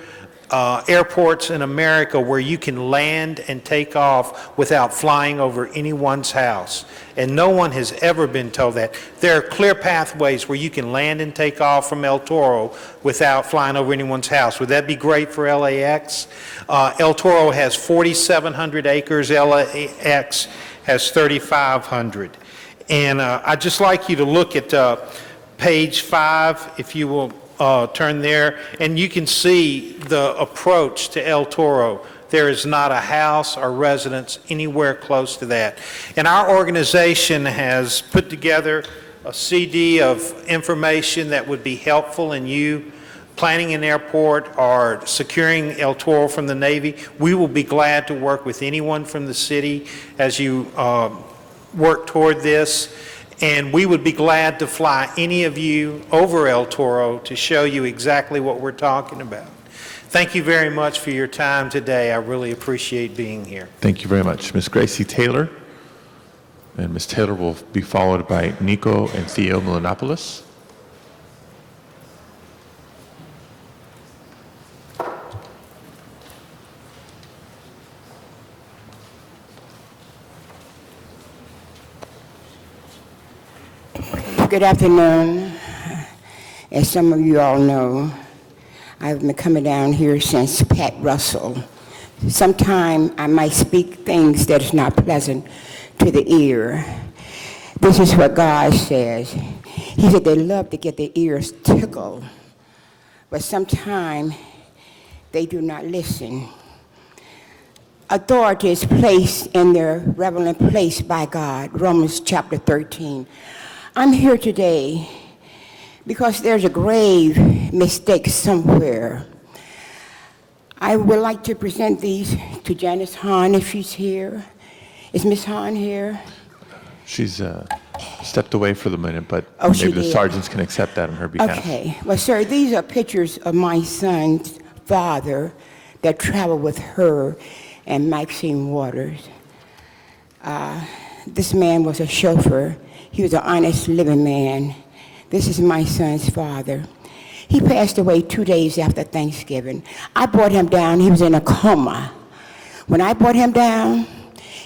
airports in America where you can land and take off without flying over anyone's house. And no one has ever been told that. There are clear pathways where you can land and take off from El Toro without flying over anyone's house. Would that be great for LAX? El Toro has 4,700 acres. LAX has 3,500. And I'd just like you to look at page 5, if you will turn there, and you can see the approach to El Toro. There is not a house or residence anywhere close to that. And our organization has put together a CD of information that would be helpful in you planning an airport or securing El Toro from the Navy. We will be glad to work with anyone from the city as you work toward this. And we would be glad to fly any of you over El Toro to show you exactly what we're talking about. Thank you very much for your time today. I really appreciate being here. Thank you very much. Ms. Gracie Taylor. And Ms. Taylor will be followed by Nico and Theo Milanopoulos. Good afternoon. As some of you all know, I've been coming down here since Pat Russell. Sometimes I might speak things that is not pleasant to the ear. This is what God says. He said they love to get their ears tickled, but sometimes they do not listen. Authority is placed in their relevant place by God, Romans chapter 13. I'm here today because there's a grave mistake somewhere. I would like to present these to Janice Hahn if she's here. Is Miss Hahn here? She's stepped away for the minute, but Oh, maybe she the did. sergeants can accept that on her behalf. Okay. Well, sir, these are pictures of my son's father that traveled with her and Maxine Waters. This man was a chauffeur. He was an honest living man. This is my son's father. He passed away 2 days after Thanksgiving. I brought him down. He was in a coma. When I brought him down,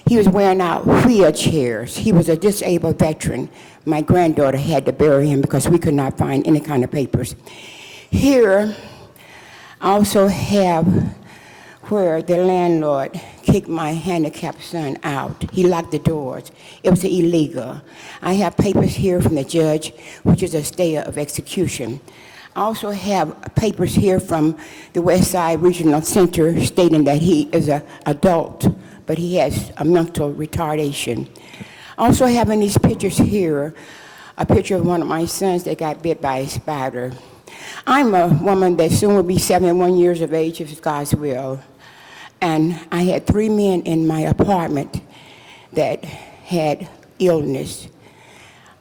he was wearing out wheelchairs. He was a disabled veteran. My granddaughter had to bury him because we could not find any kind of papers. Here, I also have where the landlord kicked my handicapped son out. He locked the doors. It was illegal. I have papers here from the judge, which is a stay of execution. I also have papers here from the West Side Regional Center stating that he is an adult, but he has a mental retardation. I also have in these pictures here a picture of one of my sons that got bit by a spider. I'm a woman that soon will be 71 years of age, if it's God's will. And I had 3 men in my apartment that had illness.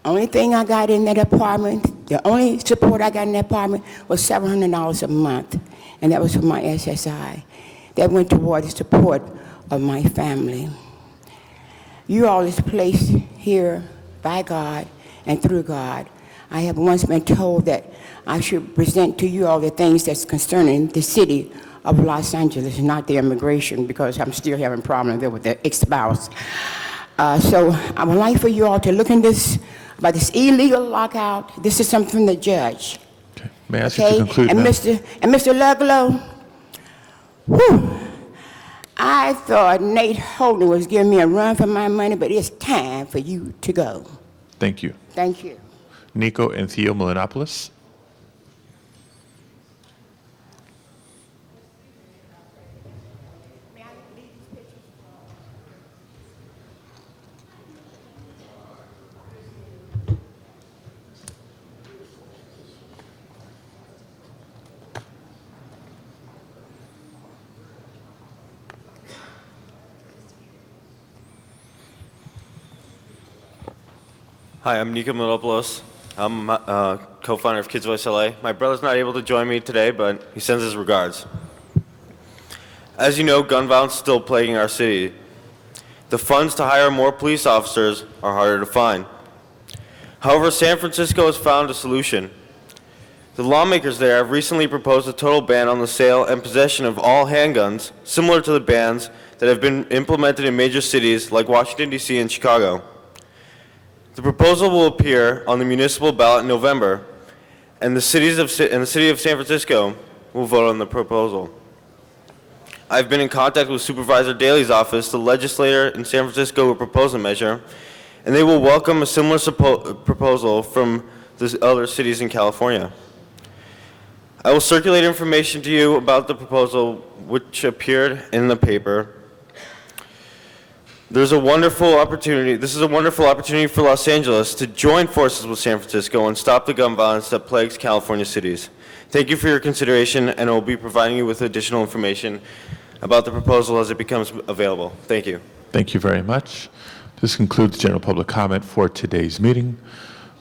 Only thing I got in that apartment, the only support I got in that apartment was $700 a month, and that was from my SSI. That went toward the support of my family. You all is placed here by God and through God. I have once been told that I should present to you all the things that's concerning the city of Los Angeles, not the immigration, because I'm still having problems there with the ex-spouse. So I would like for you all to look in this, about this illegal lockout. This is something from the judge. May I ask you to conclude, and ma'am? Mr. Ludlow, whew, I thought Nate Holden was giving me a run for my money, but it's time for you to go. Thank you. Thank you. Nico and Theo Melanopoulos. Hi, I'm Nico Milopoulos. I'm co-founder of Kids Voice LA. My brother's not able to join me today, but he sends his regards. As you know, gun violence is still plaguing our city. The funds to hire more police officers are harder to find. However, San Francisco has found a solution. The lawmakers there have recently proposed a total ban on the sale and possession of all handguns, similar to the bans that have been implemented in major cities like Washington, D.C. and Chicago. The proposal will appear on the municipal ballot in November, and the city of San Francisco will vote on the proposal. I've been in contact with Supervisor Daley's office, the legislator in San Francisco who proposed the measure, and they will welcome a similar proposal from the other cities in California. I will circulate information to you about the proposal which appeared in the paper. This is a wonderful opportunity for Los Angeles to join forces with San Francisco and stop the gun violence that plagues California cities. Thank you for your consideration, and I will be providing you with additional information about the proposal as it becomes available. Thank you. Thank you very much. This concludes general public comment for today's meeting.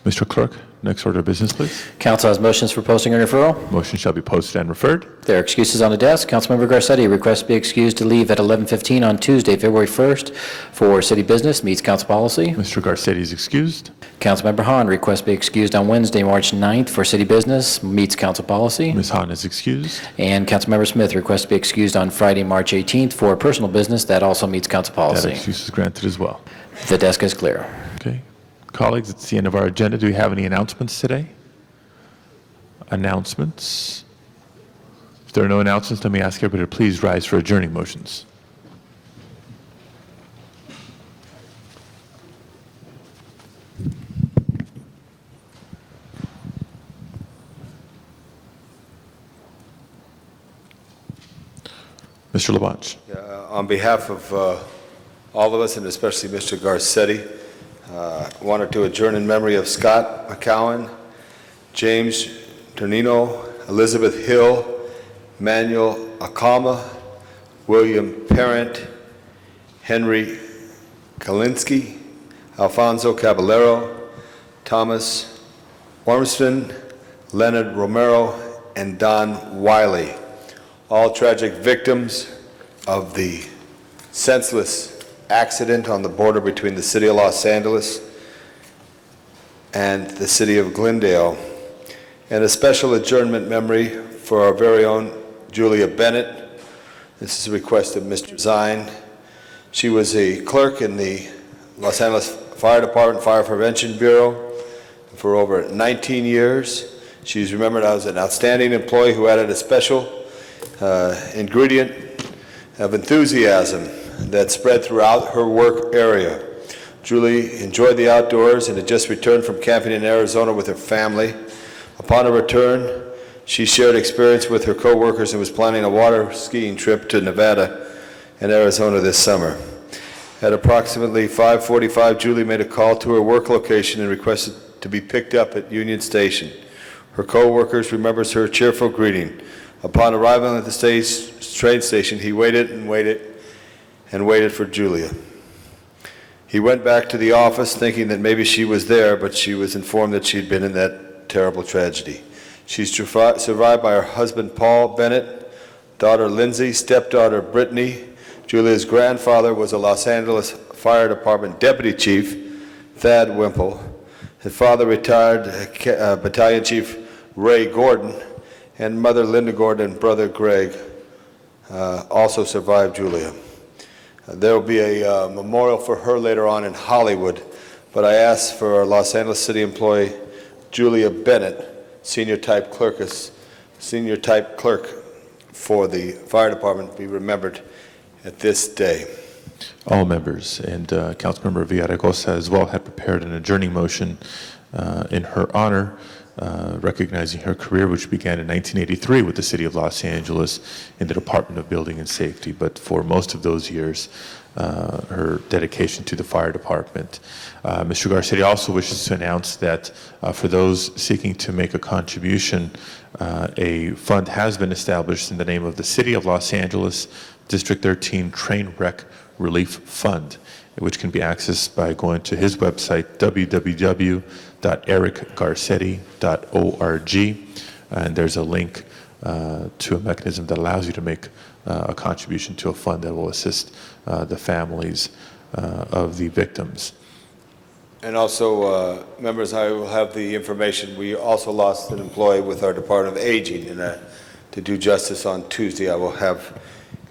Mr. Clerk, next order of business, please. Council has motions for posting and referral. Motion shall be posted and referred. There are excuses on the desk. Councilmember Garcetti requests to be excused to leave at 11:15 on Tuesday, February 1st for city business, meets council policy. Mr. Garcetti is excused. Councilmember Hahn requests to be excused on Wednesday, March 9th for city business, meets council policy. Ms. Hahn is excused. And Councilmember Smith requests to be excused on Friday, March 18th for personal business, that also meets council policy. That excuse is granted as well. The desk is clear. Okay. Colleagues, it's the end of our agenda. Do we have any announcements today? Announcements? If there are no announcements, let me ask everybody to please rise for adjourning motions. Mr. Labange. On behalf of all of us, and especially Mr. Garcetti, wanted to adjourn in memory of Scott McCowan, James Ternino, Elizabeth Hill, Manuel Akama, William Parent, Henry Kalinsky, Alfonso Caballero, Thomas Ormston, Leonard Romero, and Don Wiley, all tragic victims of the senseless accident on the border between the city of Los Angeles and the city of Glendale. And a special adjournment memory for our very own Julia Bennett. This is a request of Mr. Zine. She was a clerk in the Los Angeles Fire Department Fire Prevention Bureau for over 19 years. She's remembered as an outstanding employee who added a special ingredient of enthusiasm that spread throughout her work area. Julie enjoyed the outdoors and had just returned from camping in Arizona with her family. Upon her return, she shared experience with her coworkers and was planning a water skiing trip to Nevada and Arizona this summer. At approximately 5:45, Julie made a call to her work location and requested to be picked up at Union Station. Her coworkers remembers her cheerful greeting. Upon arrival at the train station, he waited and waited and waited for Julia. He went back to the office thinking that maybe she was there, but she was informed that she had been in that terrible tragedy. She's survived by her husband, Paul Bennett, daughter Lindsay, stepdaughter Brittany. Julia's grandfather was a Los Angeles Fire Department Deputy Chief Thad Wimple. His father, retired Battalion Chief Ray Gordon, and Mother Linda Gordon and brother Greg also survived Julia. There will be a memorial for her later on in Hollywood, but I asked for our Los Angeles City employee Julia Bennett, senior type clerk for the fire department, to be remembered at this day. All members and Councilmember Villaraigosa as well had prepared an adjourning motion in her honor, recognizing her career, which began in 1983 with the City of Los Angeles in the Department of Building and Safety, but for most of those years, her dedication to the fire department. Mr. Garcetti also wishes to announce that for those seeking to make a contribution, a fund has been established in the name of the City of Los Angeles District 13 Train Wreck Relief Fund, which can be accessed by going to his website, www.ericgarcetti.org, and there's a link to a mechanism that allows you to make a contribution to a fund that will assist the families of the victims. And also, members, I will have the information. We also lost an employee with our Department of Aging, and to do justice on Tuesday, I will have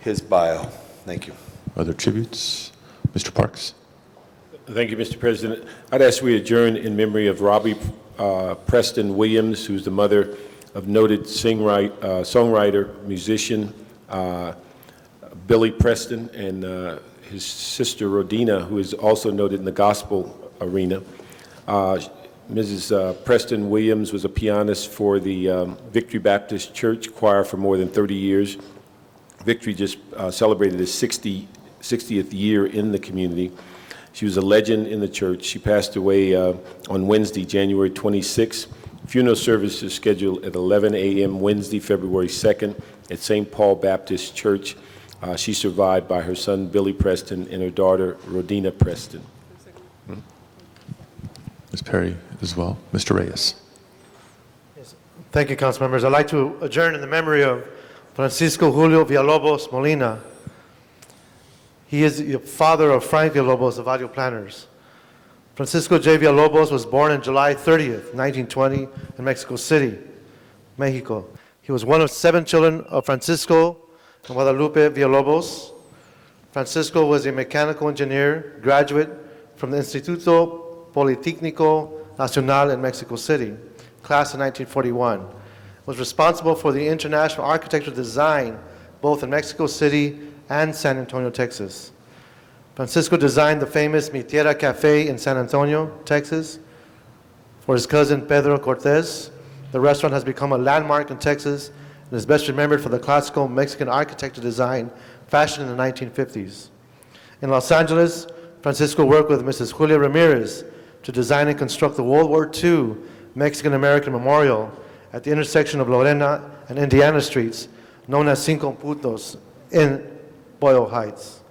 his bio. Thank you. Other tributes? Mr. Parks. Thank you, Mr. President. I'd ask we adjourn in memory of Robbie Preston Williams, who's the mother of noted songwriter, musician Billy Preston, and his sister Rodina, who is also noted in the gospel arena. Mrs. Preston Williams was a pianist for the Victory Baptist Church choir for more than 30 years. Victory just celebrated its 60th year in the community. She was a legend in the church. She passed away on Wednesday, January 26th. Funeral service is scheduled at 11 a.m. Wednesday, February 2nd at St. Paul Baptist Church. She's survived by her son, Billy Preston, and her daughter, Rodina Preston. Ms. Perry as well. Mr. Reyes. Yes. Thank you, council members. I'd like to adjourn in the memory of Francisco Julio Villalobos Molina. He is the father of Frank Villalobos of Audio Planners. Francisco J. Villalobos was born on July 30th, 1920 in Mexico City, Mexico. He was one of 7 children of Francisco and Guadalupe Villalobos. Francisco was a mechanical engineer, graduate from the Instituto Politécnico Nacional in Mexico City, class of 1941. Was responsible for the international architectural design both in Mexico City and San Antonio, Texas. Francisco designed the famous Mi Tierra Cafe in San Antonio, Texas, for his cousin Pedro Cortez. The restaurant has become a landmark in Texas and is best remembered for the classical Mexican architecture design fashioned in the 1950s. In Los Angeles, Francisco worked with Mrs. Julia Ramirez to design and construct the World War II Mexican-American Memorial at the intersection of Lorena and Indiana Streets, known as Cinco Puntos in Boyle Heights.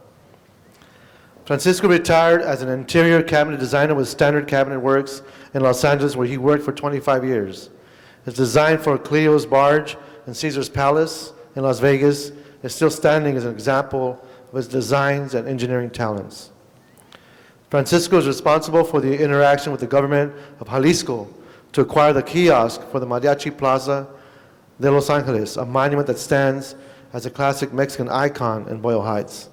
Francisco retired as an interior cabinet designer with Standard Cabinet Works in Los Angeles, where he worked for 25 years. His design for Cleo's Barge and Caesar's Palace in Las Vegas is still standing as an example of his designs and engineering talents. Francisco is responsible for the interaction with the government of Jalisco to acquire the kiosk for the Mariachi Plaza de Los Angeles, a monument that stands as a classic Mexican icon in Boyle Heights.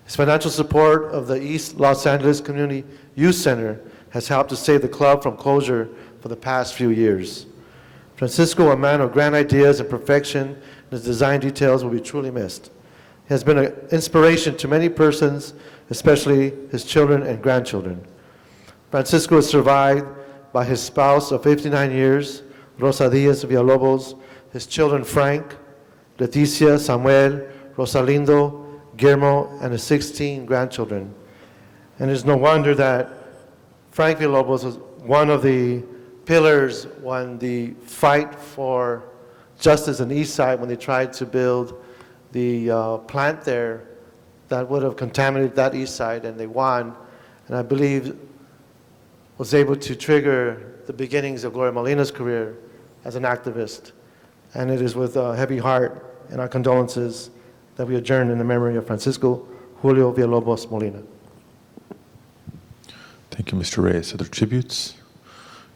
His financial support of the East Los Angeles Community Youth Center has helped to save the club from closure for the past few years. Francisco, a man of grand ideas and perfection in his design details, will be truly missed. He has been an inspiration to many persons, especially his children and grandchildren. Francisco is survived by his spouse of 59 years, Rosa Diaz Villalobos, his children Frank, Leticia, Samuel, Rosalindo, Guillermo, and his 16 grandchildren. And it's no wonder that Frank Villalobos was one of the pillars when the fight for justice in the East Side, when they tried to build the plant there that would have contaminated that East Side, and they won, and I believe was able to trigger the beginnings of Gloria Molina's career as an activist. And it is with a heavy heart and our condolences that we adjourn in the memory of Francisco Julio Villalobos Molina. Thank you, Mr. Reyes. Other tributes?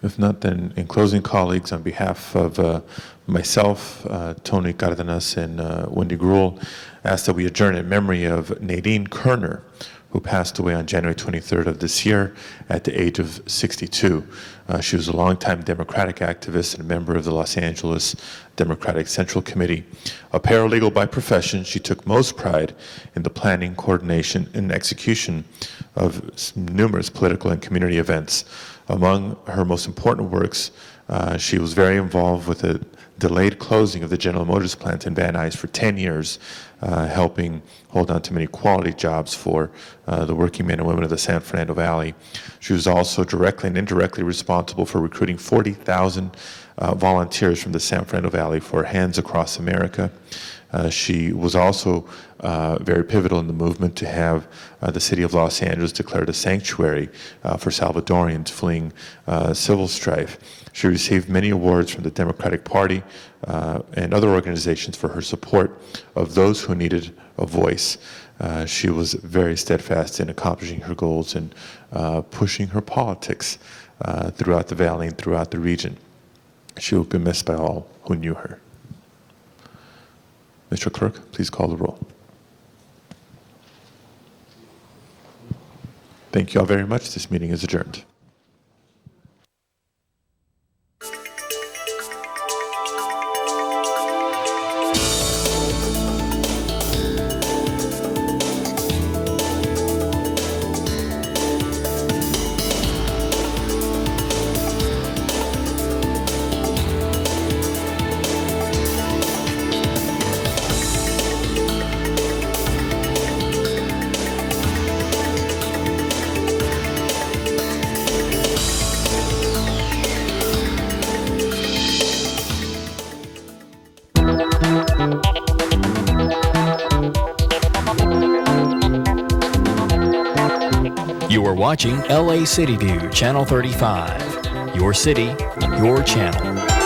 If not, then in closing, colleagues, on behalf of myself, Tony Cardenas, and Wendy Gruhl, ask that we adjourn in memory of Nadine Kerner, who passed away on January 23rd of this year at the age of 62. She was a longtime Democratic activist and a member of the Los Angeles Democratic Central Committee. A paralegal by profession, she took most pride in the planning, coordination, and execution of numerous political and community events. Among her most important works, she was very involved with the delayed closing of the General Motors plant in Van Nuys for 10 years, helping hold on to many quality jobs for the working men and women of the San Fernando Valley. She was also directly and indirectly responsible for recruiting 40,000 volunteers from the San Fernando Valley for Hands Across America. She was also very pivotal in the movement to have the city of Los Angeles declared a sanctuary for Salvadorians fleeing civil strife. She received many awards from the Democratic Party and other organizations for her support of those who needed a voice. She was very steadfast in accomplishing her goals and pushing her politics throughout the valley and throughout the region. She will be missed by all who knew her. Mr. Clerk, please call the roll. Thank you all very much. This meeting is adjourned. You are watching LA City View, Channel 35. Your city, your channel.